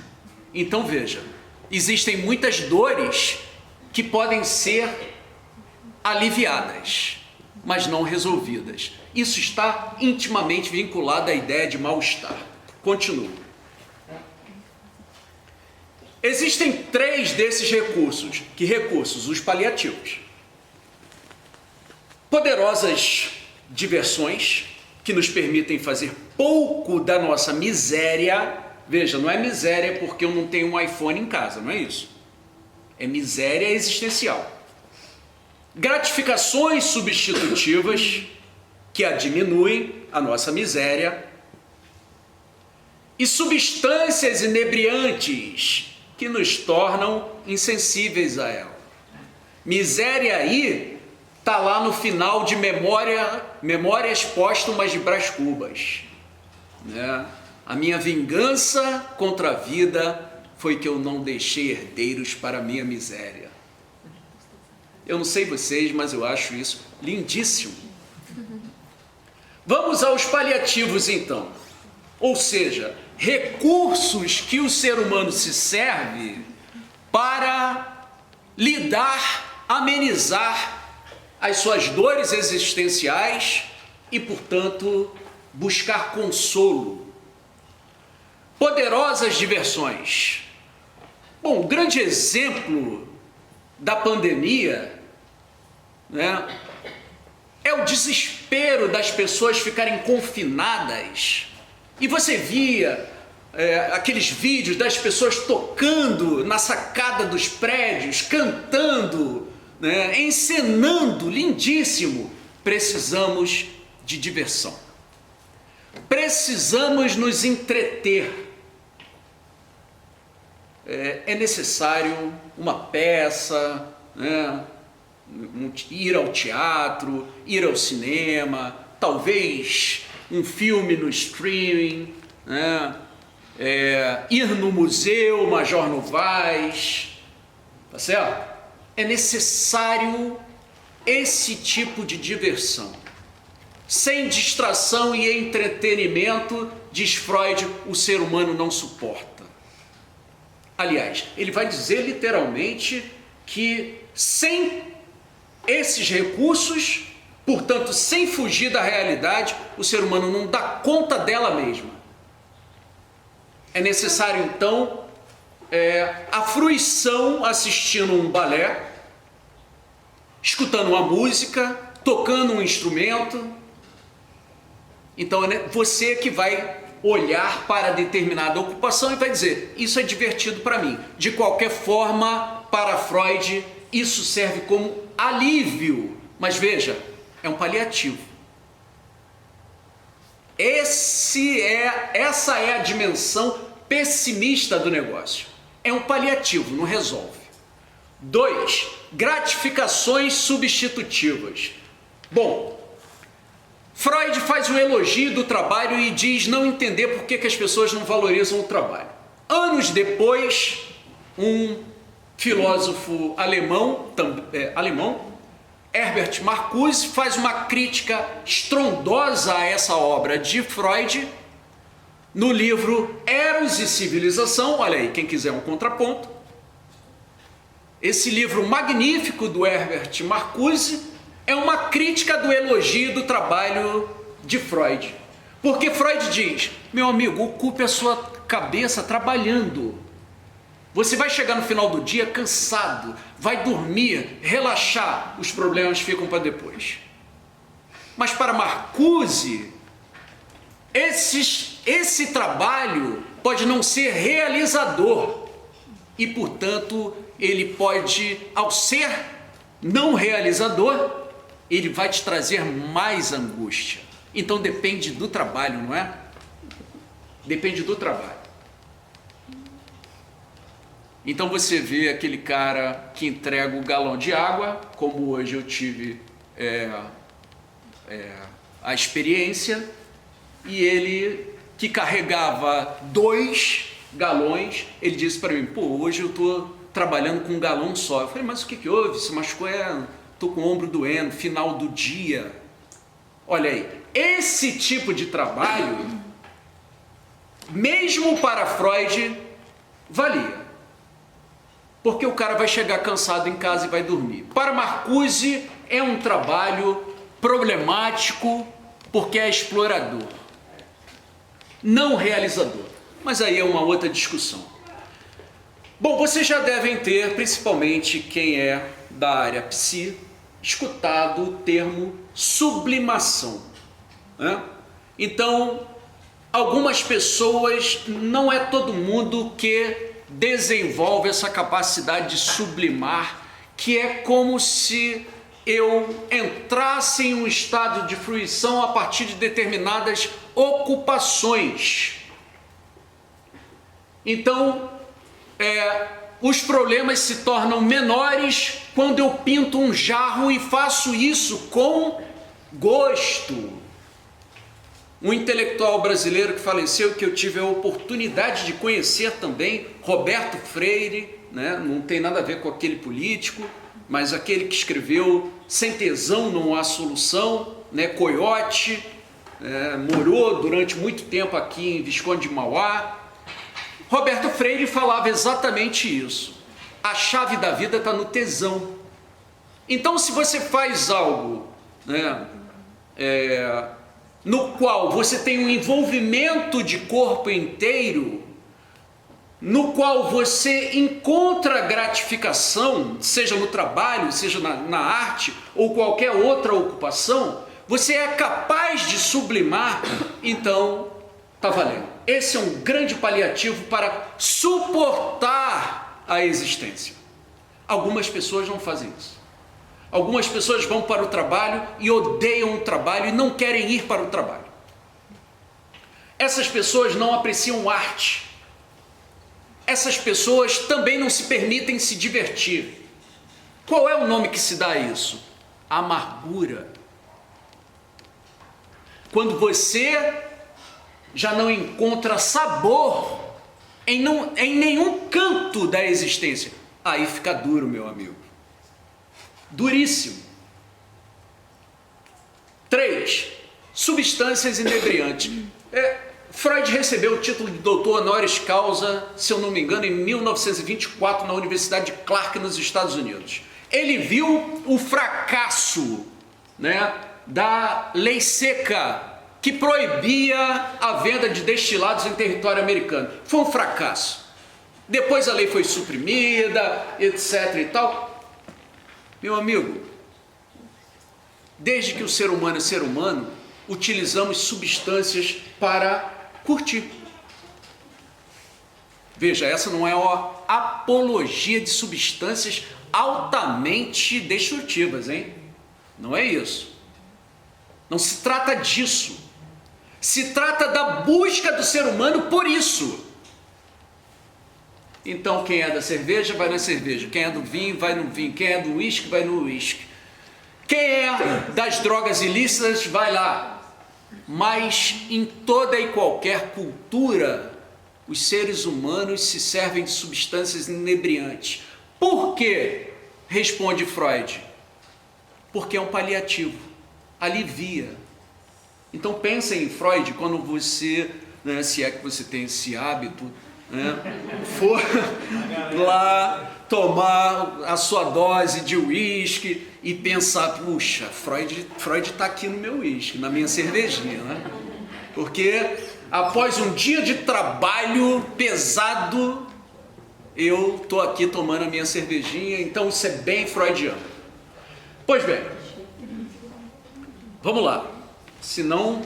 Então veja, existem muitas dores que podem ser aliviadas, mas não resolvidas. Isso está intimamente vinculado à ideia de mal-estar. Continuo. Existem 3 desses recursos. Que recursos? Os paliativos. Poderosas diversões que nos permitem fazer pouco da nossa miséria. Veja, não é miséria porque eu não tenho um iPhone em casa, não é isso. É miséria existencial. Gratificações substitutivas que diminuem a nossa miséria. E substâncias inebriantes que nos tornam insensíveis a ela. Miséria aí está lá no final de Memórias Póstumas de Brás Cubas, né? A minha vingança contra a vida foi que eu não deixei herdeiros para a minha miséria. Eu não sei vocês, mas eu acho isso lindíssimo. Vamos aos paliativos então. Ou seja, recursos que o ser humano se serve para lidar, amenizar as suas dores existenciais e, portanto, buscar consolo. Poderosas diversões. Bom, o grande exemplo da pandemia, né, é o desespero das pessoas ficarem confinadas. E você via aqueles vídeos das pessoas tocando na sacada dos prédios, cantando, né, encenando, lindíssimo. Precisamos de diversão. Precisamos nos entreter. É necessário uma peça, né, ir ao teatro, ir ao cinema, talvez um filme no streaming, né? Ir no museu Major Novaes, tá certo? É necessário esse tipo de diversão. Sem distração e entretenimento, diz Freud, o ser humano não suporta. Aliás, ele vai dizer literalmente que sem esses recursos, portanto, sem fugir da realidade, o ser humano não dá conta dela mesma. É necessário, então, a fruição assistindo um balé, escutando uma música, tocando um instrumento. Então, é você que vai olhar para determinada ocupação e vai dizer, isso é divertido para mim. De qualquer forma, para Freud, isso serve como alívio. Mas veja, é um paliativo. Essa é a dimensão pessimista do negócio. É um paliativo, não resolve. 2. Gratificações substitutivas. Bom, Freud faz um elogio do trabalho e diz não entender por que as pessoas não valorizam o trabalho. Anos depois, um filósofo alemão, Herbert Marcuse, faz uma crítica estrondosa a essa obra de Freud no livro Eros e Civilização. Olha aí, quem quiser um contraponto. Esse livro magnífico do Herbert Marcuse é uma crítica do elogio do trabalho de Freud. Porque Freud diz, meu amigo, ocupe a sua cabeça trabalhando. Você vai chegar no final do dia cansado, vai dormir, relaxar, os problemas ficam para depois. Mas para Marcuse, esse trabalho pode não ser realizador e, portanto, ele pode, ao ser não realizador, ele vai te trazer mais angústia. Então depende do trabalho, não é? Depende do trabalho. Então você vê aquele cara que entrega o galão de água, como hoje eu tive a experiência, e ele que carregava 2 galões, ele disse para mim, pô, hoje eu estou trabalhando com um galão só. Eu falei, mas o que houve? Se machucou? Estou com o ombro doendo, final do dia. Olha aí, esse tipo de trabalho, mesmo para Freud, valia. Porque o cara vai chegar cansado em casa e vai dormir. Para Marcuse, é um trabalho problemático, porque é explorador, não realizador. Mas aí é uma outra discussão. Bom, vocês já devem ter, principalmente quem é da área psi, escutado o termo sublimação, né? Então, algumas pessoas, não é todo mundo que desenvolve essa capacidade de sublimar, que é como se eu entrasse em um estado de fruição a partir de determinadas ocupações. Então, os problemas se tornam menores quando eu pinto um jarro e faço isso com gosto. Um intelectual brasileiro que faleceu, que eu tive a oportunidade de conhecer também, Roberto Freire, né? Não tem nada a ver com aquele político, mas aquele que escreveu Sem Tesão Não Há Solução, né? Coiote, morou durante muito tempo aqui em Visconde de Mauá. Roberto Freire falava exatamente isso. A chave da vida está no tesão. Então, se você faz algo, né, no qual você tem um envolvimento de corpo inteiro, no qual você encontra gratificação, seja no trabalho, seja na arte ou qualquer outra ocupação, você é capaz de sublimar, então está valendo. Esse é um grande paliativo para suportar a existência. Algumas pessoas não fazem isso. Algumas pessoas vão para o trabalho e odeiam o trabalho e não querem ir para o trabalho. Essas pessoas não apreciam arte. Essas pessoas também não se permitem se divertir. Qual é o nome que se dá a isso? Amargura. Quando você já não encontra sabor em nenhum canto da existência, aí fica duro, meu amigo. Duríssimo. 3. Substâncias inebriantes. Freud recebeu o título de doutor honoris causa, se eu não me engano, em 1924, na Universidade de Clark, nos Estados Unidos. Ele viu o fracasso, né, da lei seca, que proibia a venda de destilados em território americano. Foi um fracasso. Depois a lei foi suprimida, etc. e tal. Meu amigo, desde que o ser humano é ser humano, utilizamos substâncias para curtir. Veja, essa não é uma apologia de substâncias altamente destrutivas, hein? Não é isso. Não se trata disso. Se trata da busca do ser humano por isso. Então, quem é da cerveja, vai na cerveja. Quem é do vinho, vai no vinho. Quem é do uísque, vai no uísque. Quem é das drogas ilícitas, vai lá. Mas em toda e qualquer cultura, os seres humanos se servem de substâncias inebriantes. Por quê? Responde Freud. Porque é um paliativo. Alivia. Então pensem em Freud quando você, né, se é que você tem esse hábito, né, for lá tomar a sua dose de uísque e pensar, puxa, Freud está aqui no meu uísque, na minha cervejinha, né? Porque após um dia de trabalho pesado, eu estou aqui tomando a minha cervejinha, então isso é bem freudiano. Pois bem, vamos lá, senão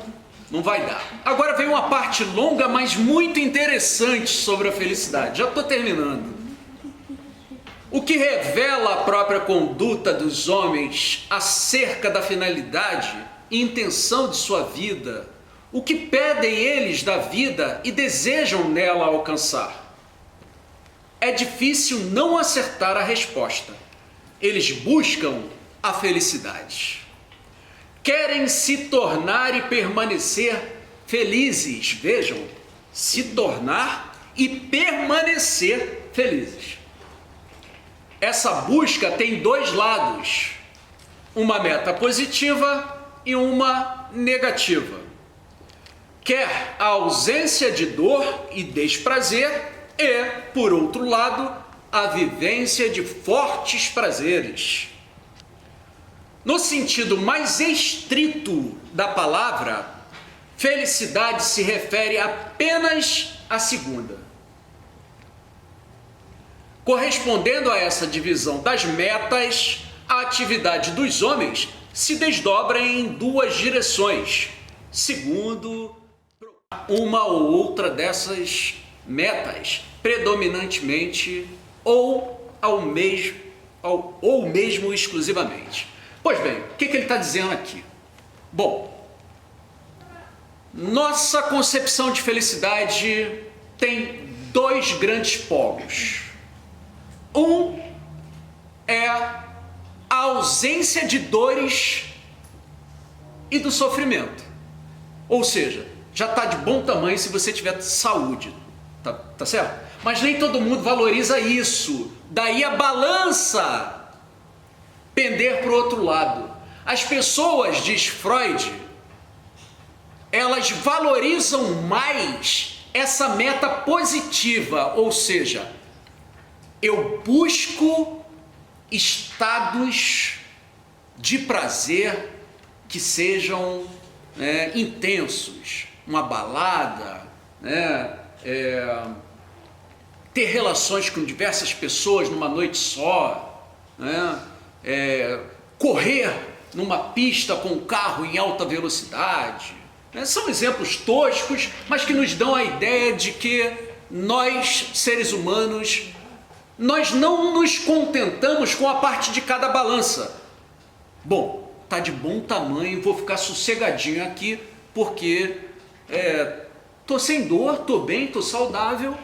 não vai dar. Agora vem uma parte longa, mas muito interessante sobre a felicidade. Já estou terminando. O que revela a própria conduta dos homens acerca da finalidade e intenção de sua vida, o que pedem eles da vida e desejam nela alcançar. É difícil não acertar a resposta. Eles buscam a felicidade. Querem se tornar e permanecer felizes. Vejam, se tornar e permanecer felizes. Essa busca tem dois lados, uma meta positiva e uma negativa. Quer a ausência de dor e desprazer e, por outro lado, a vivência de fortes prazeres. No sentido mais estrito da palavra, felicidade se refere apenas à segunda. Correspondendo a essa divisão das metas, a atividade dos homens se desdobra em duas direções, segundo uma ou outra dessas metas, predominantemente ou mesmo exclusivamente. Pois bem, o que ele está dizendo aqui? Bom, nossa concepção de felicidade tem dois grandes polos. Um é a ausência de dores e do sofrimento. Ou seja, já está de bom tamanho se você tiver saúde, tá certo? Mas nem todo mundo valoriza isso. Daí a balança pender para o outro lado. As pessoas, diz Freud, elas valorizam mais essa meta positiva, ou seja, eu busco estados de prazer que sejam intensos, uma balada, ter relações com diversas pessoas numa noite só, correr numa pista com um carro em alta velocidade. São exemplos toscos, mas que nos dão a ideia de que nós, seres humanos, nós não nos contentamos com a parte de cada balança. Bom, tá de bom tamanho, vou ficar sossegadinho aqui, porque tô sem dor, tô bem, tô saudável.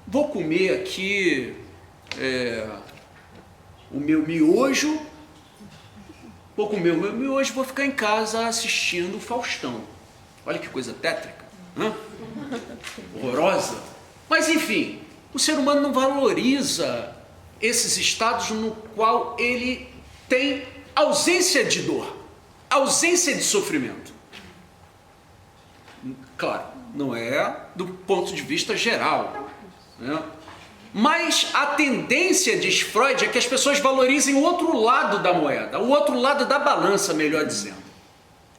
Vou comer aqui o meu miojo, vou comer o meu miojo, vou ficar em casa assistindo o Faustão. Olha que coisa tétrica, horrorosa. Mas enfim, o ser humano não valoriza esses estados no qual ele tem ausência de dor, ausência de sofrimento. Claro, não é do ponto de vista geral, mas a tendência, diz Freud, é que as pessoas valorizem o outro lado da moeda, o outro lado da balança, melhor dizendo.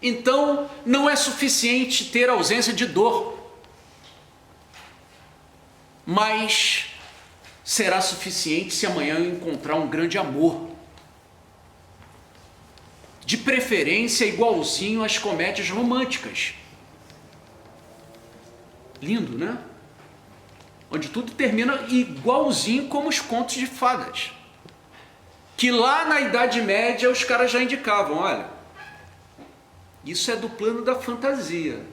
Então, não é suficiente ter ausência de dor, mas será suficiente se amanhã eu encontrar um grande amor. De preferência igualzinho às comédias românticas. Lindo, né? Onde tudo termina igualzinho como os contos de fadas. Que lá na Idade Média os caras já indicavam, olha, isso é do plano da fantasia.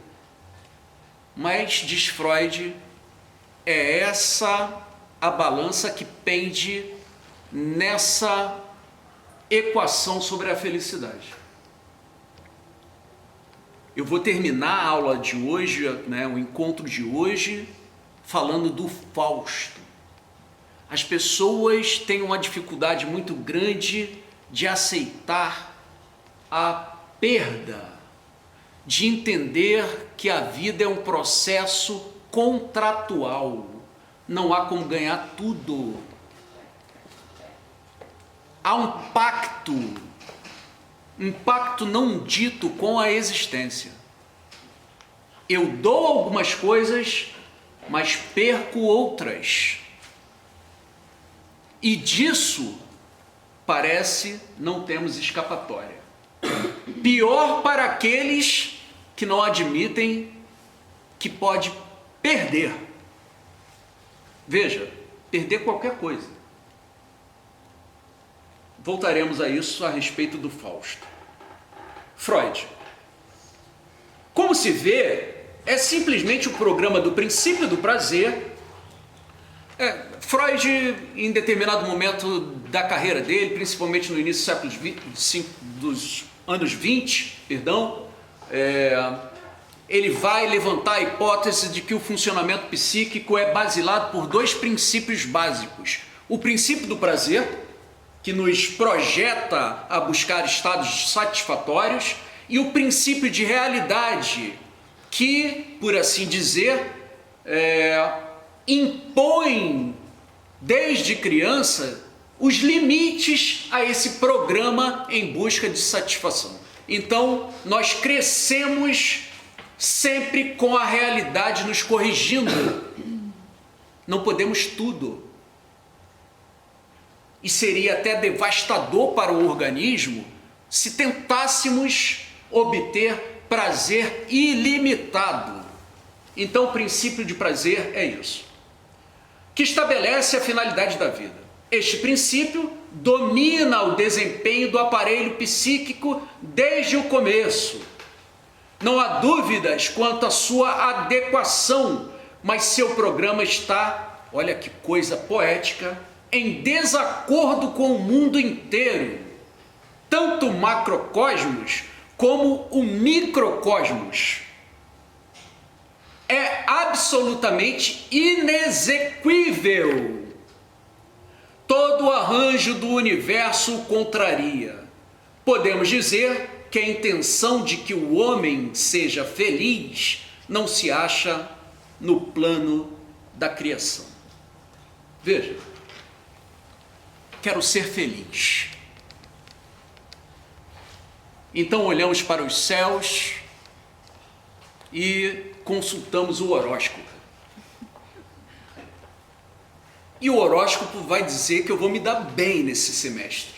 Mas, diz Freud, é essa a balança que pende nessa equação sobre a felicidade. Eu vou terminar a aula de hoje, o encontro de hoje, falando do Fausto. As pessoas têm uma dificuldade muito grande de aceitar a perda, de entender que a vida é um processo contratual. Não há como ganhar tudo. Há um pacto não dito com a existência. Eu dou algumas coisas mas perco outras. E disso parece não temos escapatória. Pior para aqueles que não admitem que pode perder. Veja, perder qualquer coisa. Voltaremos a isso a respeito do Fausto. Freud. Como se vê, é simplesmente o programa do princípio do prazer. Freud, em determinado momento da carreira dele, principalmente no início dos anos 20, ele vai levantar a hipótese de que o funcionamento psíquico é basilado por dois princípios básicos. O princípio do prazer, que nos projeta a buscar estados satisfatórios, e o princípio de realidade, que, por assim dizer, impõe desde criança os limites a esse programa em busca de satisfação. Então, nós crescemos sempre com a realidade nos corrigindo. Não podemos tudo. E seria até devastador para o organismo se tentássemos obter prazer ilimitado. Então, o princípio de prazer é isso, que estabelece a finalidade da vida. Este princípio domina o desempenho do aparelho psíquico desde o começo. Não há dúvidas quanto à sua adequação, mas seu programa está, olha que coisa poética, em desacordo com o mundo inteiro, tanto o macrocosmos como o microcosmos. É absolutamente inexequível. Todo o arranjo do universo o contraria. Podemos dizer que a intenção de que o homem seja feliz não se acha no plano da criação. Veja, quero ser feliz. Então olhamos para os céus e consultamos o horóscopo. E o horóscopo vai dizer que eu vou me dar bem nesse semestre.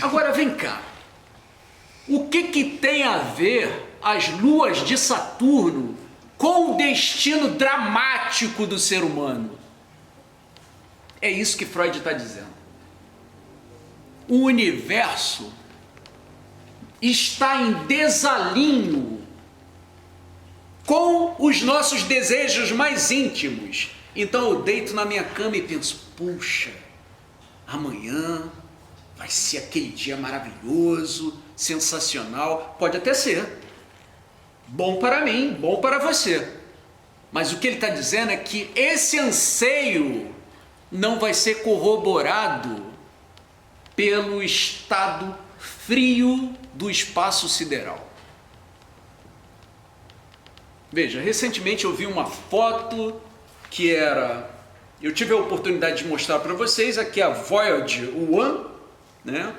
Agora vem cá. O que tem a ver as luas de Saturno com o destino dramático do ser humano? É isso que Freud está dizendo. O universo está em desalinho com os nossos desejos mais íntimos. Então eu deito na minha cama e penso, puxa, amanhã vai ser aquele dia maravilhoso, sensacional. Pode até ser. Bom para mim, bom para você. Mas o que ele está dizendo é que esse anseio não vai ser corroborado pelo estado frio do espaço sideral. Veja, recentemente eu vi uma foto que eu tive a oportunidade de mostrar para vocês, aqui a Voyager 1, né?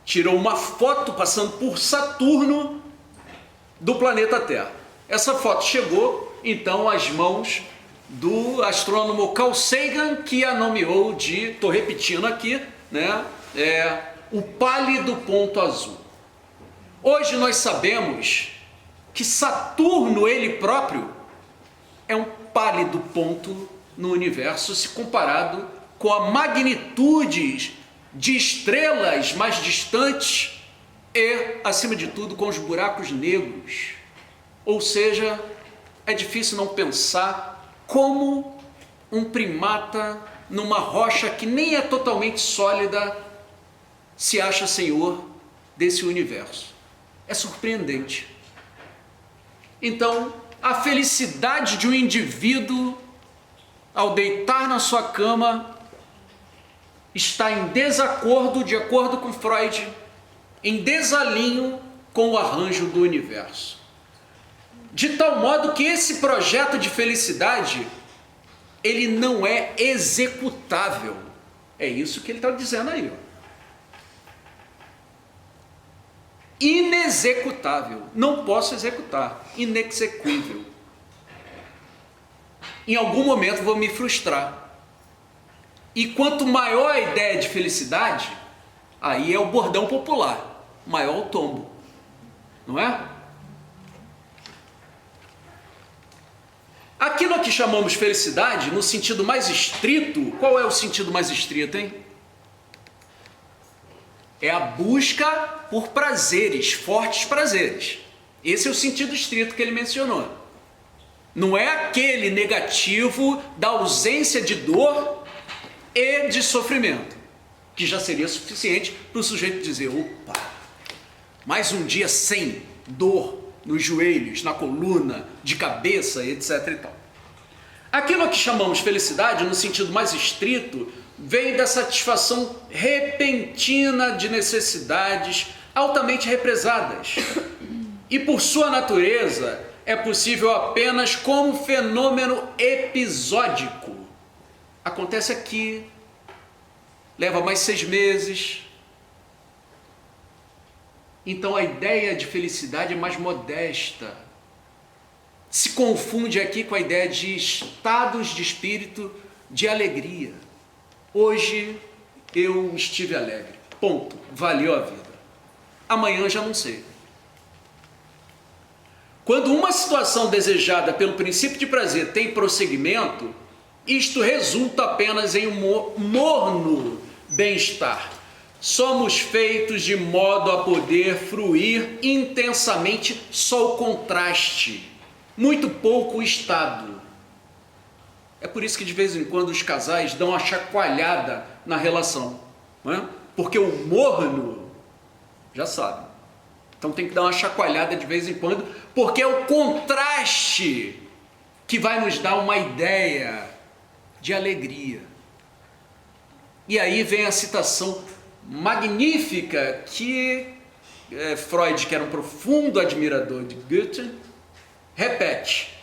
Tirou uma foto passando por Saturno do planeta Terra. Essa foto chegou então às mãos do astrônomo Carl Sagan, que a nomeou de, estou repetindo aqui, né? O pálido ponto azul. Hoje nós sabemos que Saturno, ele próprio, é um pálido ponto no universo se comparado com a magnitude de estrelas mais distantes e, acima de tudo, com os buracos negros. Ou seja, é difícil não pensar como um primata numa rocha que nem é totalmente sólida se acha senhor desse universo. É surpreendente. Então, a felicidade de um indivíduo ao deitar na sua cama está em desacordo, de acordo com Freud, em desalinho com o arranjo do universo. De tal modo que esse projeto de felicidade, ele não é executável. É isso que ele está dizendo aí, ó. Inexecutável, não posso executar, inexequível. em algum momento vou me frustrar. E quanto maior a ideia de felicidade, aí é o bordão popular, maior o tombo, não é? Aquilo que chamamos felicidade, no sentido mais estrito, qual é o sentido mais estrito, hein? É a busca por prazeres, fortes prazeres. Esse é o sentido estrito que ele mencionou. Não é aquele negativo da ausência de dor e de sofrimento, que já seria suficiente para o sujeito dizer, opa, mais um dia sem dor nos joelhos, na coluna, de cabeça, etc. e tal. Aquilo que chamamos felicidade, no sentido mais estrito, vem da satisfação repentina de necessidades altamente represadas. E por sua natureza, é possível apenas como fenômeno episódico. Acontece aqui, leva mais 6 meses. Então a ideia de felicidade é mais modesta. Se confunde aqui com a ideia de estados de espírito de alegria. Hoje eu estive alegre. Ponto. Valeu a vida. Amanhã já não sei. Quando uma situação desejada pelo princípio de prazer tem prosseguimento, isto resulta apenas em um morno bem-estar. Somos feitos de modo a poder fruir intensamente só o contraste, muito pouco o estado. É por isso que de vez em quando os casais dão uma chacoalhada na relação, não é? Porque o morno, já sabe, então tem que dar uma chacoalhada de vez em quando, porque é o contraste que vai nos dar uma ideia de alegria. E aí vem a citação magnífica que Freud, que era um profundo admirador de Goethe, repete: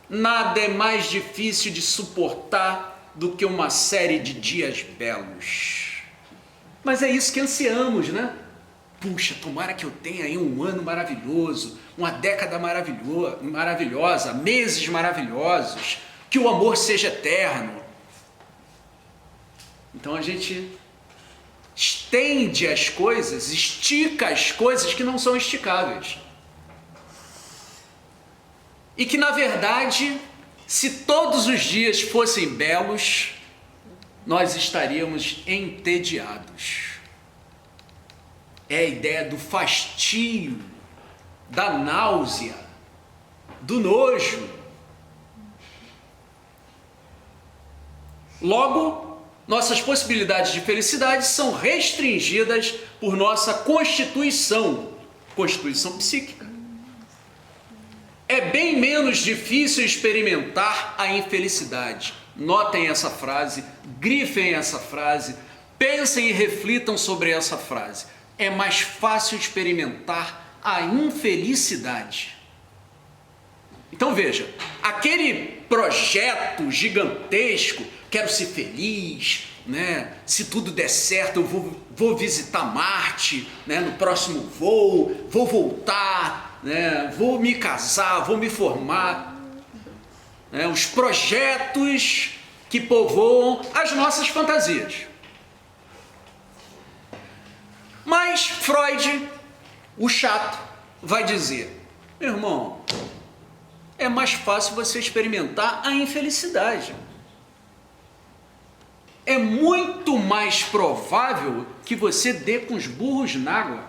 nada é mais difícil de suportar do que uma série de dias belos. Mas é isso que ansiamos, né? Puxa, tomara que eu tenha aí um ano maravilhoso, uma década maravilhosa, meses maravilhosos, que o amor seja eterno. Então a gente estende as coisas, estica as coisas que não são esticáveis. E que, na verdade, se todos os dias fossem belos, nós estaríamos entediados. É a ideia do fastio, da náusea, do nojo. Logo, nossas possibilidades de felicidade são restringidas por nossa constituição psíquica. É bem menos difícil experimentar a infelicidade. Notem essa frase, grifem essa frase, pensem e reflitam sobre essa frase. É mais fácil experimentar a infelicidade. Então veja, aquele projeto gigantesco, quero ser feliz, né? Se tudo der certo eu vou visitar Marte, né? No próximo voo, vou voltar, né? Vou me casar, vou me formar, né? Os projetos que povoam as nossas fantasias. Mas Freud, o chato, vai dizer: meu irmão, é mais fácil você experimentar a infelicidade. É muito mais provável que você dê com os burros na água,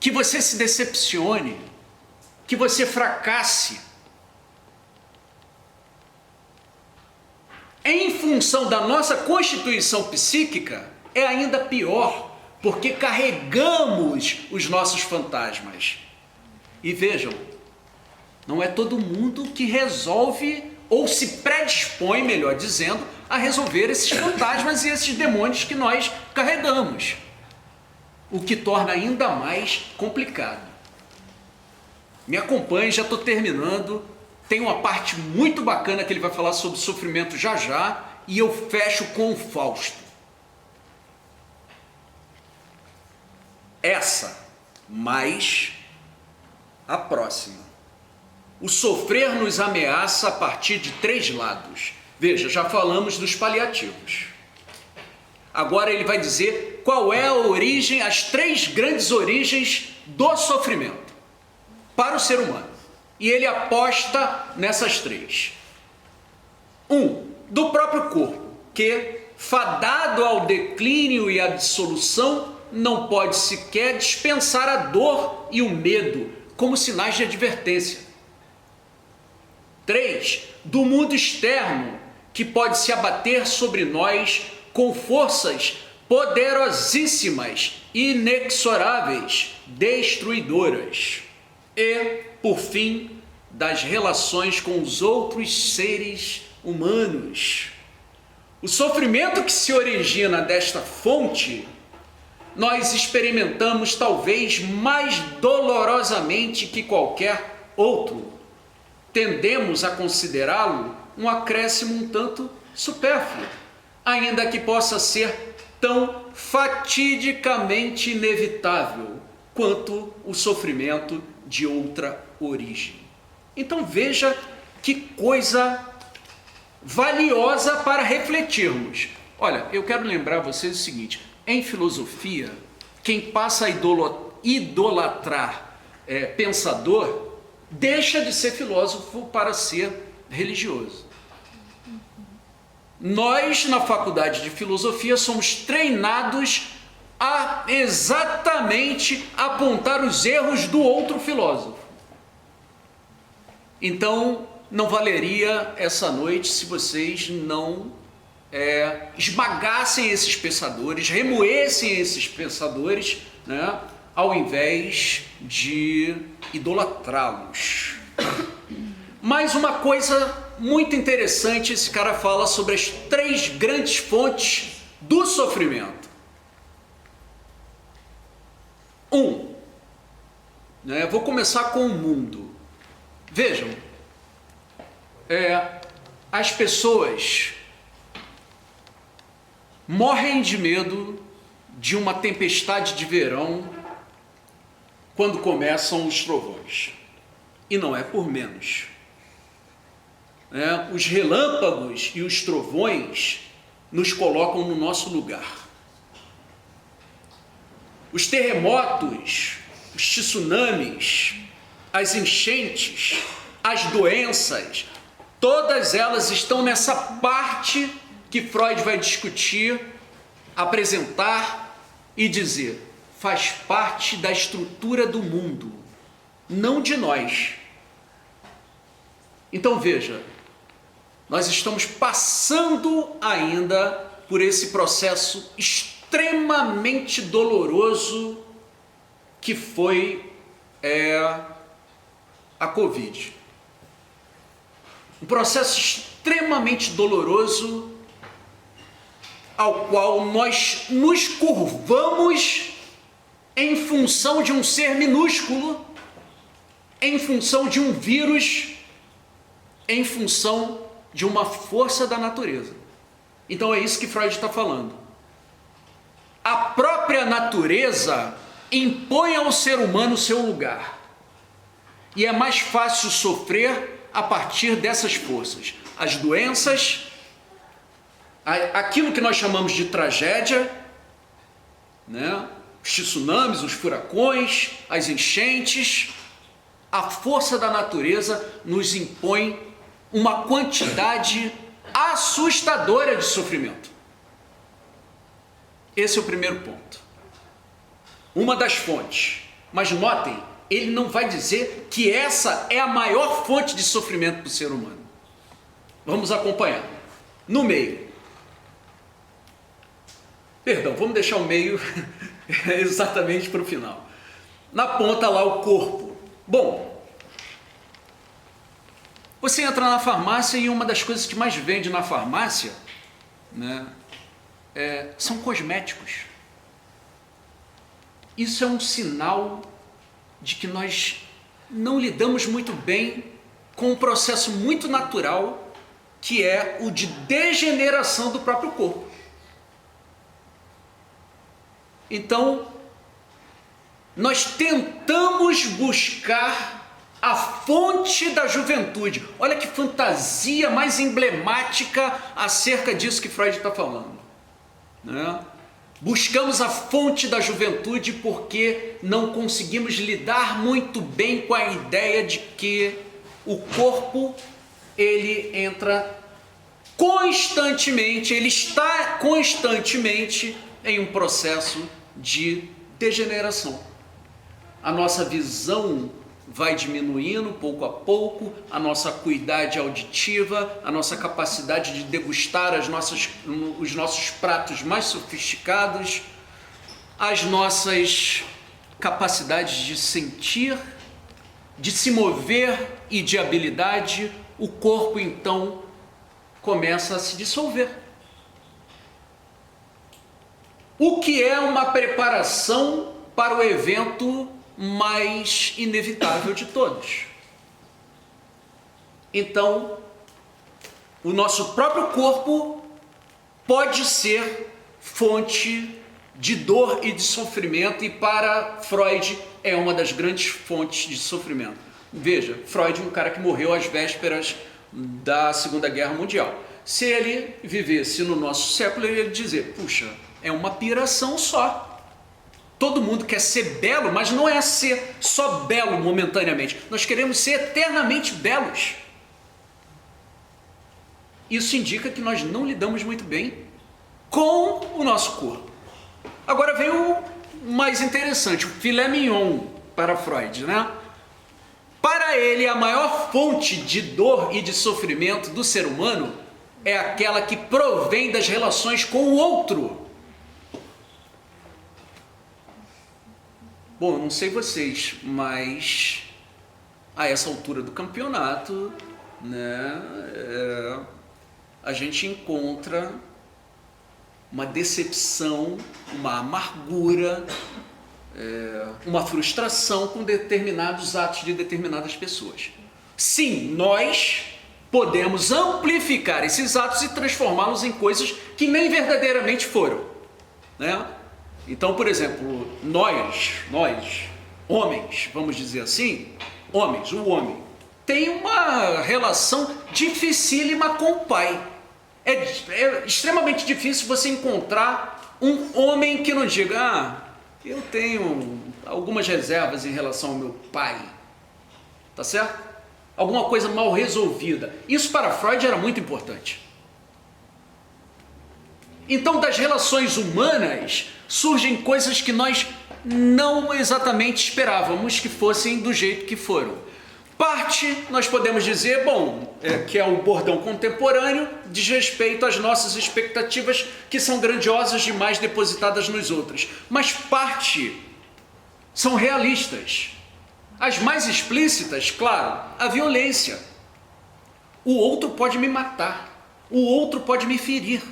que você se decepcione, que você fracasse. Em função da nossa constituição psíquica, é ainda pior, porque carregamos os nossos fantasmas. E vejam, não é todo mundo que resolve, ou se predispõe, melhor dizendo, a resolver esses fantasmas e esses demônios que nós carregamos. O que torna ainda mais complicado. Me acompanhe, já estou terminando. Tem uma parte muito bacana que ele vai falar sobre sofrimento já já, e eu fecho com o Fausto. Essa, mais a próxima. o sofrer nos ameaça a partir de 3 lados. Veja, já falamos dos paliativos. Agora ele vai dizer qual é a origem, as 3 grandes origens do sofrimento para o ser humano. E ele aposta nessas 3. 1. Do próprio corpo, que, fadado ao declínio e à dissolução, não pode sequer dispensar a dor e o medo como sinais de advertência. 3. Do mundo externo, que pode se abater sobre nós com forças poderosíssimas, inexoráveis, destruidoras. E, por fim, das relações com os outros seres humanos. O sofrimento que se origina desta fonte, nós experimentamos talvez mais dolorosamente que qualquer outro. Tendemos a considerá-lo um acréscimo um tanto supérfluo, ainda que possa ser tão fatidicamente inevitável quanto o sofrimento de outra origem. Então veja que coisa valiosa para refletirmos. Olha, eu quero lembrar vocês o seguinte: em filosofia, quem passa a idolatrar pensador, deixa de ser filósofo para ser religioso. Nós, na faculdade de filosofia, somos treinados a exatamente apontar os erros do outro filósofo. Então, não valeria essa noite se vocês não esmagassem esses pensadores, remoessem esses pensadores, né, ao invés de idolatrá-los. Mais uma coisa muito interessante, esse cara fala sobre as 3 grandes fontes do sofrimento. 1. Vou começar com o mundo. Vejam, as pessoas morrem de medo de uma tempestade de verão quando começam os trovões. E não é por menos. Os relâmpagos e os trovões nos colocam no nosso lugar. Os terremotos, os tsunamis, as enchentes, as doenças, todas elas estão nessa parte que Freud vai discutir, apresentar e dizer: faz parte da estrutura do mundo, não de nós. Então veja, nós estamos passando ainda por esse processo extremamente doloroso que foi a Covid. Um processo extremamente doloroso ao qual nós nos curvamos em função de um ser minúsculo, em função de um vírus, em função de uma força da natureza. Então é isso que Freud está falando. A própria natureza impõe ao ser humano o seu lugar. E é mais fácil sofrer a partir dessas forças. As doenças, aquilo que nós chamamos de tragédia, né? Os tsunamis, os furacões, as enchentes, a força da natureza nos impõe uma quantidade assustadora de sofrimento. Esse é o primeiro ponto. Uma das fontes. Mas notem, ele não vai dizer que essa é a maior fonte de sofrimento para o ser humano. Vamos acompanhar. No meio. Perdão, vamos deixar o meio exatamente para o final. Na ponta lá o corpo. Bom, você entra na farmácia e uma das coisas que mais vende na farmácia, né, são cosméticos. Isso é um sinal de que nós não lidamos muito bem com um processo muito natural, que é o de degeneração do próprio corpo. Então, nós tentamos buscar a fonte da juventude. Olha que fantasia mais emblemática acerca disso que Freud está falando, né? Buscamos a fonte da juventude porque não conseguimos lidar muito bem com a ideia de que o corpo, ele entra constantemente, ele está constantemente em um processo de degeneração. A nossa visão vai diminuindo pouco a pouco, a nossa acuidade auditiva, a nossa capacidade de degustar os nossos pratos mais sofisticados, as nossas capacidades de sentir, de se mover e de habilidade, o corpo então começa a se dissolver. O que é uma preparação para o evento mais inevitável de todos. Então, o nosso próprio corpo pode ser fonte de dor e de sofrimento, e para Freud é uma das grandes fontes de sofrimento. Veja, Freud é um cara que morreu às vésperas da Segunda Guerra Mundial. Se ele vivesse no nosso século, ele ia dizer, puxa, é uma piração só. Todo mundo quer ser belo, mas não é ser só belo momentaneamente. Nós queremos ser eternamente belos. Isso indica que nós não lidamos muito bem com o nosso corpo. Agora vem o mais interessante, o filé mignon para Freud, né? Para ele, a maior fonte de dor e de sofrimento do ser humano é aquela que provém das relações com o outro. Bom, eu não sei vocês, mas a essa altura do campeonato, né, a gente encontra uma decepção, uma amargura, uma frustração com determinados atos de determinadas pessoas. Sim, nós podemos amplificar esses atos e transformá-los em coisas que nem verdadeiramente foram, né? Então, por exemplo, nós, homens, vamos dizer assim, o homem, tem uma relação dificílima com o pai. É extremamente difícil você encontrar um homem que não diga, eu tenho algumas reservas em relação ao meu pai, tá certo? Alguma coisa mal resolvida. Isso para Freud era muito importante. Então, das relações humanas surgem coisas que nós não exatamente esperávamos que fossem do jeito que foram. Parte, nós podemos dizer, que é o bordão contemporâneo, diz respeito às nossas expectativas, que são grandiosas demais depositadas nos outros. Mas parte são realistas. As mais explícitas, claro, a violência. O outro pode me matar, o outro pode me ferir.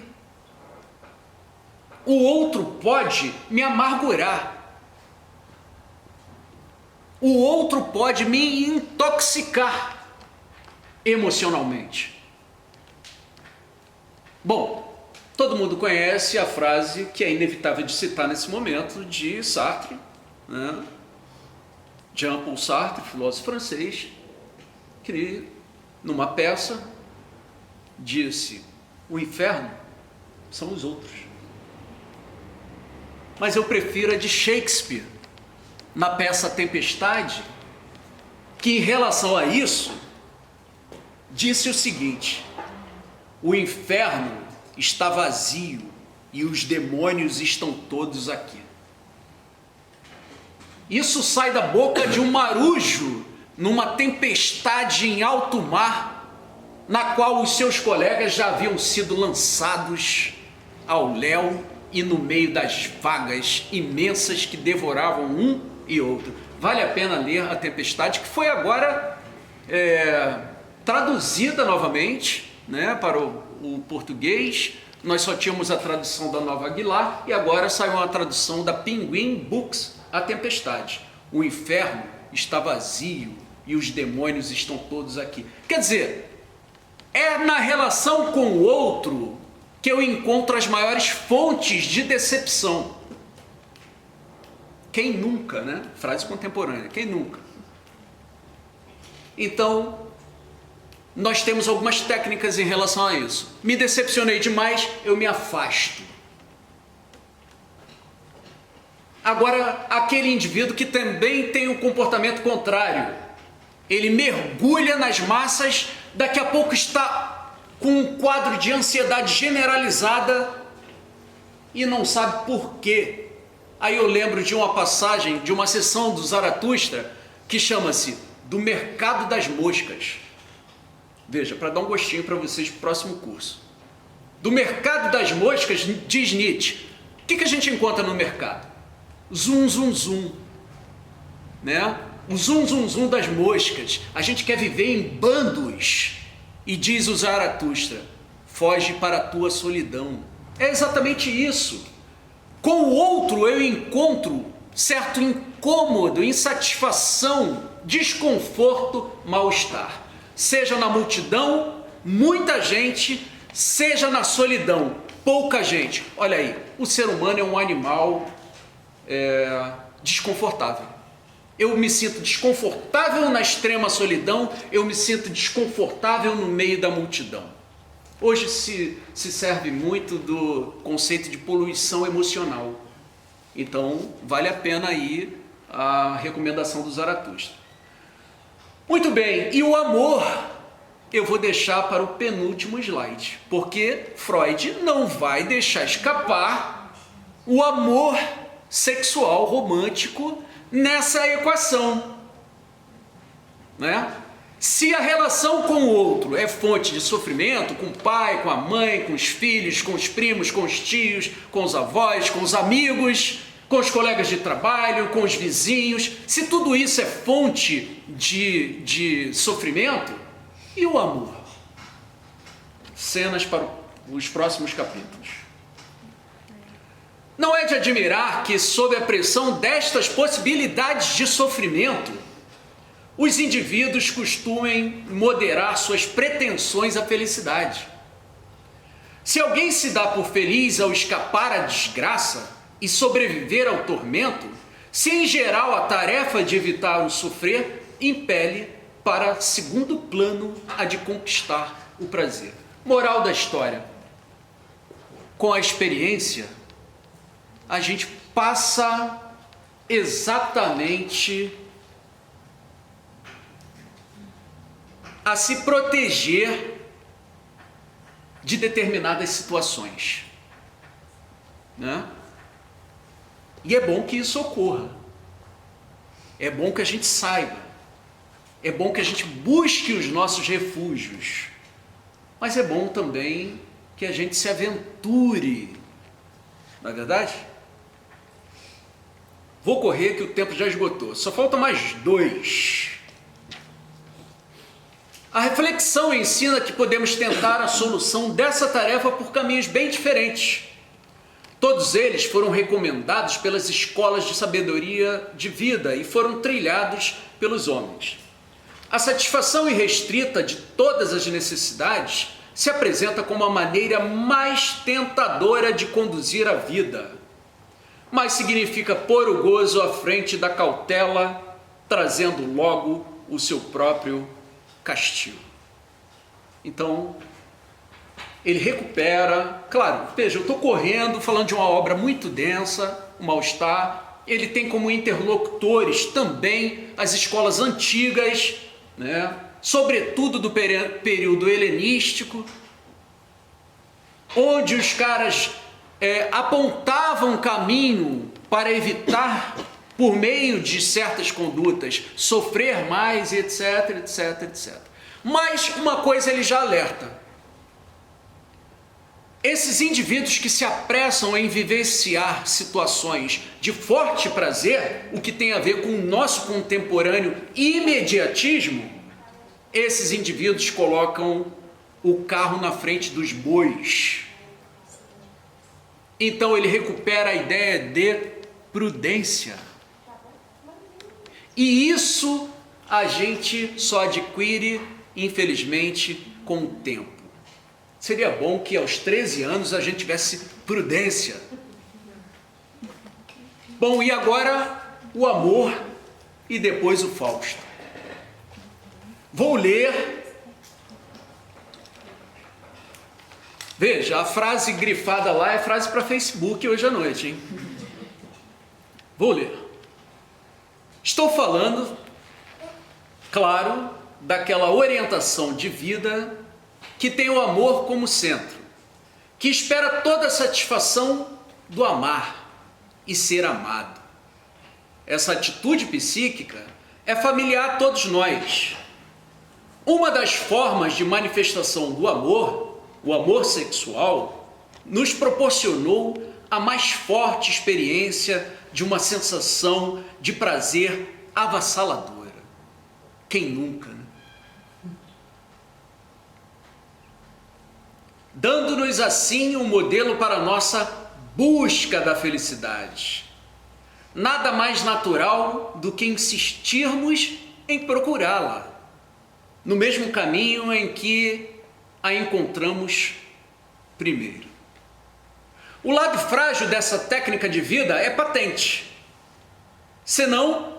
O outro pode me amargurar. O outro pode me intoxicar emocionalmente. Bom, todo mundo conhece a frase que é inevitável de citar nesse momento de Sartre, né? Jean-Paul Sartre, filósofo francês, que numa peça disse: o inferno são os outros. Mas eu prefiro a de Shakespeare, na peça Tempestade, que em relação a isso, disse o seguinte: o inferno está vazio e os demônios estão todos aqui. Isso sai da boca de um marujo numa tempestade em alto mar, na qual os seus colegas já haviam sido lançados ao léu e no meio das vagas imensas que devoravam um e outro. Vale a pena ler A Tempestade, que foi agora traduzida novamente, né, para o português. Nós só tínhamos a tradução da Nova Aguilar e agora saiu uma tradução da Penguin Books, A Tempestade. O inferno está vazio e os demônios estão todos aqui. Quer dizer, é na relação com o outro que eu encontro as maiores fontes de decepção. Quem nunca, né? Frase contemporânea, quem nunca? Então, nós temos algumas técnicas em relação a isso. Me decepcionei demais, eu me afasto. Agora, aquele indivíduo que também tem um comportamento contrário, ele mergulha nas massas, daqui a pouco está com um quadro de ansiedade generalizada e não sabe por quê. Aí eu lembro de uma passagem, de uma sessão do Zaratustra, que chama-se Do Mercado das Moscas. Veja, para dar um gostinho para vocês para o próximo curso. Do mercado das moscas, diz Nietzsche, o que a gente encontra no mercado? Zum, zum, zum. Né? O zum, zum, zum das moscas. A gente quer viver em bandos. E diz o Zaratustra, foge para a tua solidão. É exatamente isso. Com o outro eu encontro certo incômodo, insatisfação, desconforto, mal-estar. Seja na multidão, muita gente, seja na solidão, pouca gente. Olha aí, o ser humano é um animal desconfortável. Eu me sinto desconfortável na extrema solidão, eu me sinto desconfortável no meio da multidão. Hoje se serve muito do conceito de poluição emocional. Então, vale a pena aí a recomendação do Zaratustra. Muito bem, e o amor eu vou deixar para o penúltimo slide, porque Freud não vai deixar escapar o amor sexual romântico nessa equação, né? Se a relação com o outro é fonte de sofrimento, com o pai, com a mãe, com os filhos, com os primos, com os tios, com os avós, com os amigos, com os colegas de trabalho, com os vizinhos, se tudo isso é fonte de sofrimento, e o amor? Cenas para os próximos capítulos. Não é de admirar que, sob a pressão destas possibilidades de sofrimento, os indivíduos costumem moderar suas pretensões à felicidade. Se alguém se dá por feliz ao escapar à desgraça e sobreviver ao tormento, se em geral a tarefa de evitar o sofrer impele para segundo plano a de conquistar o prazer. Moral da história: com a experiência, a gente passa exatamente a se proteger de determinadas situações, né? E é bom que isso ocorra, é bom que a gente saiba, é bom que a gente busque os nossos refúgios, mas é bom também que a gente se aventure, não é verdade? Vou correr que o tempo já esgotou, só falta mais 2. A reflexão ensina que podemos tentar a solução dessa tarefa por caminhos bem diferentes. Todos eles foram recomendados pelas escolas de sabedoria de vida e foram trilhados pelos homens. A satisfação irrestrita de todas as necessidades se apresenta como a maneira mais tentadora de conduzir a vida, mas significa pôr o gozo à frente da cautela, trazendo logo o seu próprio castigo. Então, ele recupera, claro, veja, eu estou correndo, falando de uma obra muito densa, o mal-estar, ele tem como interlocutores também as escolas antigas, né? Sobretudo do período helenístico, onde os caras apontavam caminho para evitar, por meio de certas condutas, sofrer mais, etc, etc, etc. Mas uma coisa ele já alerta: esses indivíduos que se apressam em vivenciar situações de forte prazer, o que tem a ver com o nosso contemporâneo imediatismo, esses indivíduos colocam o carro na frente dos bois. Então ele recupera a ideia de prudência. E isso a gente só adquire, infelizmente, com o tempo. Seria bom que aos 13 anos a gente tivesse prudência. Bom, e agora o amor e depois o Fausto. Vou ler. Veja, a frase grifada lá é frase para Facebook hoje à noite, hein? Vou ler. Estou falando, claro, daquela orientação de vida que tem o amor como centro, que espera toda a satisfação do amar e ser amado. Essa atitude psíquica é familiar a todos nós. Uma das formas de manifestação do amor, o amor sexual, nos proporcionou a mais forte experiência de uma sensação de prazer avassaladora. Quem nunca, né? Dando-nos assim um modelo para a nossa busca da felicidade. Nada mais natural do que insistirmos em procurá-la, no mesmo caminho em que a encontramos primeiro. O lado frágil dessa técnica de vida é patente. Senão,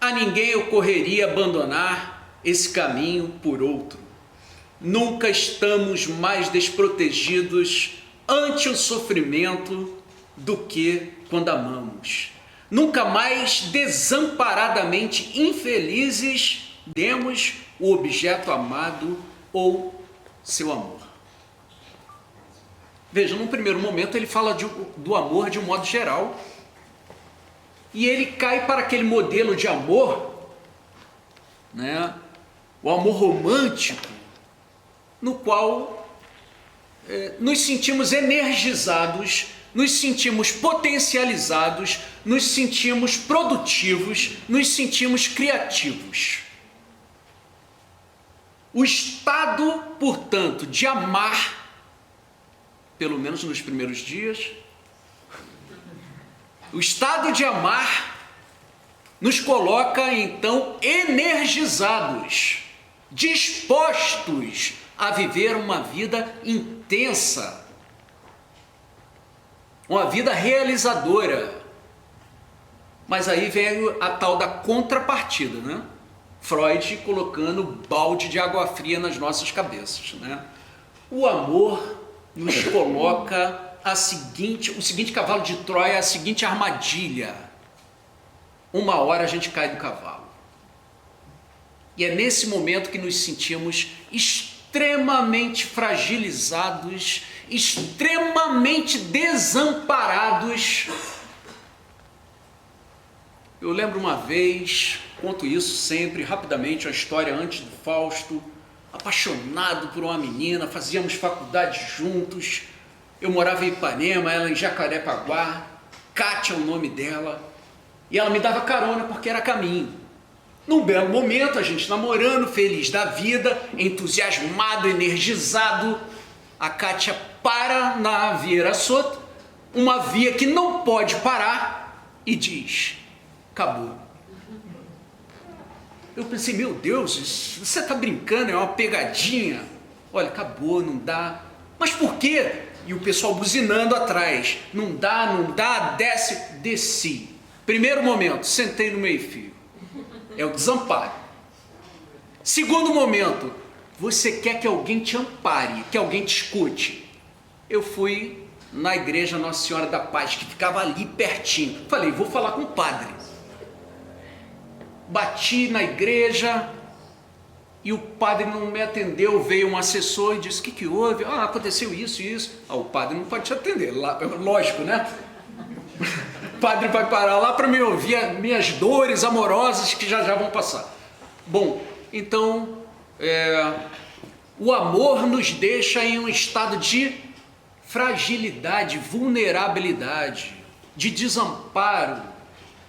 a ninguém ocorreria abandonar esse caminho por outro. Nunca estamos mais desprotegidos ante o sofrimento do que quando amamos. Nunca mais desamparadamente infelizes demos o objeto amado ou seu amor. Veja, num primeiro momento ele fala do amor de um modo geral, e ele cai para aquele modelo de amor, né? O amor romântico, no qual nos sentimos energizados, nos sentimos potencializados, nos sentimos produtivos, nos sentimos criativos. O estado, portanto, de amar, pelo menos nos primeiros dias, o estado de amar nos coloca, então, energizados, dispostos a viver uma vida intensa, uma vida realizadora. Mas aí vem a tal da contrapartida, né? Freud colocando balde de água fria nas nossas cabeças, né? O amor nos coloca o seguinte cavalo de Troia, a seguinte armadilha. Uma hora a gente cai do cavalo. E é nesse momento que nos sentimos extremamente fragilizados, extremamente desamparados. Eu lembro uma vez, conto isso sempre, rapidamente, a história antes do Fausto, apaixonado por uma menina, fazíamos faculdade juntos, eu morava em Ipanema, ela em Jacarepaguá, Kátia é o nome dela, e ela me dava carona porque era caminho. Num belo momento, a gente namorando, feliz da vida, entusiasmado, energizado, a Kátia para na Vieira Soto, uma via que não pode parar, e diz: acabou. Eu pensei, meu Deus, você está brincando, é uma pegadinha. Olha, acabou, não dá. Mas por quê? E o pessoal buzinando atrás. Não dá, desci. Primeiro momento, sentei no meio-fio. É o desamparo. Segundo momento, você quer que alguém te ampare, que alguém te escute. Eu fui na igreja Nossa Senhora da Paz, que ficava ali pertinho. Falei, vou falar com o padre. Bati na igreja e o padre não me atendeu. Veio um assessor e disse: o que houve? Ah, aconteceu isso e isso. O padre não pode te atender, lógico, né? O padre vai parar lá para me ouvir as minhas dores amorosas que já vão passar. Bom, então o amor nos deixa em um estado de fragilidade, vulnerabilidade, de desamparo,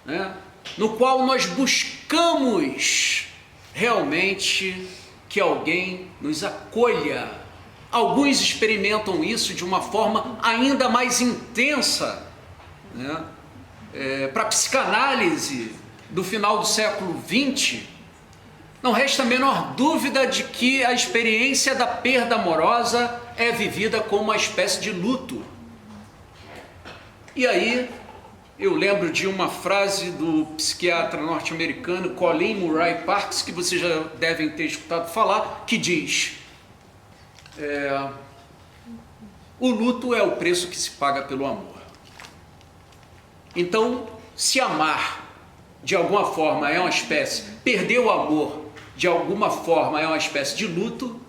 né? No qual nós buscamos realmente que alguém nos acolha. Alguns experimentam isso de uma forma ainda mais intensa, né? Para a psicanálise do final do século XX, não resta a menor dúvida de que a experiência da perda amorosa é vivida como uma espécie de luto. E aí eu lembro de uma frase do psiquiatra norte-americano Colin Murray Parks, que vocês já devem ter escutado falar, que diz: o luto é o preço que se paga pelo amor. Então, se amar de alguma forma é uma espécie, perder o amor de alguma forma é uma espécie de luto,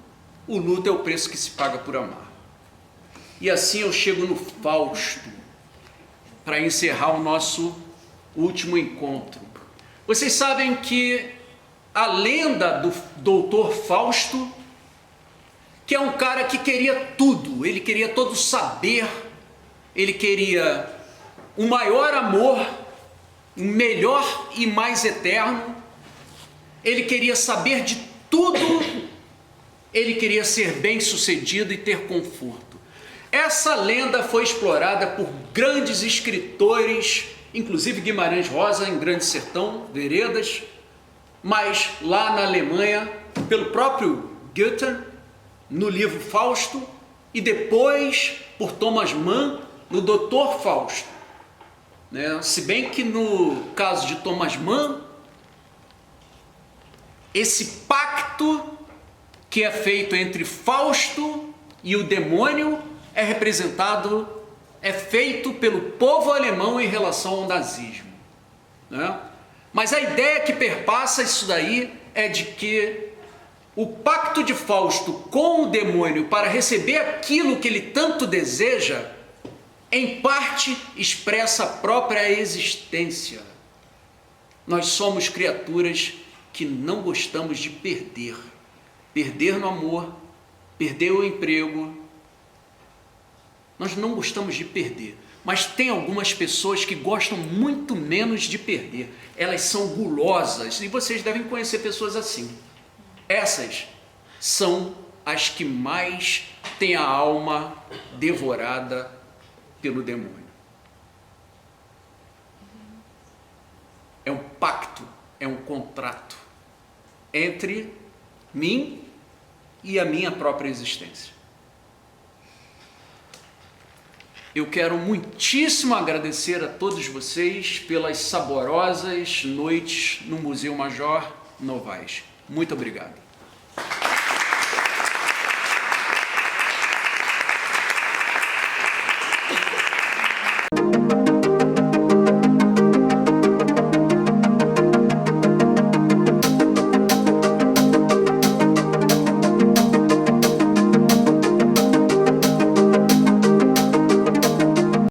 o luto é o preço que se paga por amar. E assim eu chego no Fausto, para encerrar o nosso último encontro. Vocês sabem que a lenda do doutor Fausto, que é um cara que queria tudo, ele queria todo o saber, ele queria o maior amor, o melhor e mais eterno, ele queria saber de tudo, ele queria ser bem-sucedido e ter conforto. Essa lenda foi explorada por grandes escritores, inclusive Guimarães Rosa, em Grande Sertão, Veredas, mas lá na Alemanha, pelo próprio Goethe, no livro Fausto, e depois por Thomas Mann, no Doutor Fausto. Se bem que no caso de Thomas Mann, esse pacto que é feito entre Fausto e o demônio é feito pelo povo alemão em relação ao nazismo. Mas a ideia que perpassa isso daí é de que o pacto de Fausto com o demônio para receber aquilo que ele tanto deseja, em parte expressa a própria existência. Nós somos criaturas que não gostamos de perder. Perder no amor, perder o emprego. Nós não gostamos de perder. Mas tem algumas pessoas que gostam muito menos de perder. Elas são gulosas e vocês devem conhecer pessoas assim. Essas são as que mais têm a alma devorada pelo demônio. É um pacto, é um contrato entre mim e a minha própria existência. Eu quero muitíssimo agradecer a todos vocês pelas saborosas noites no Museu Major Novaes. Muito obrigado.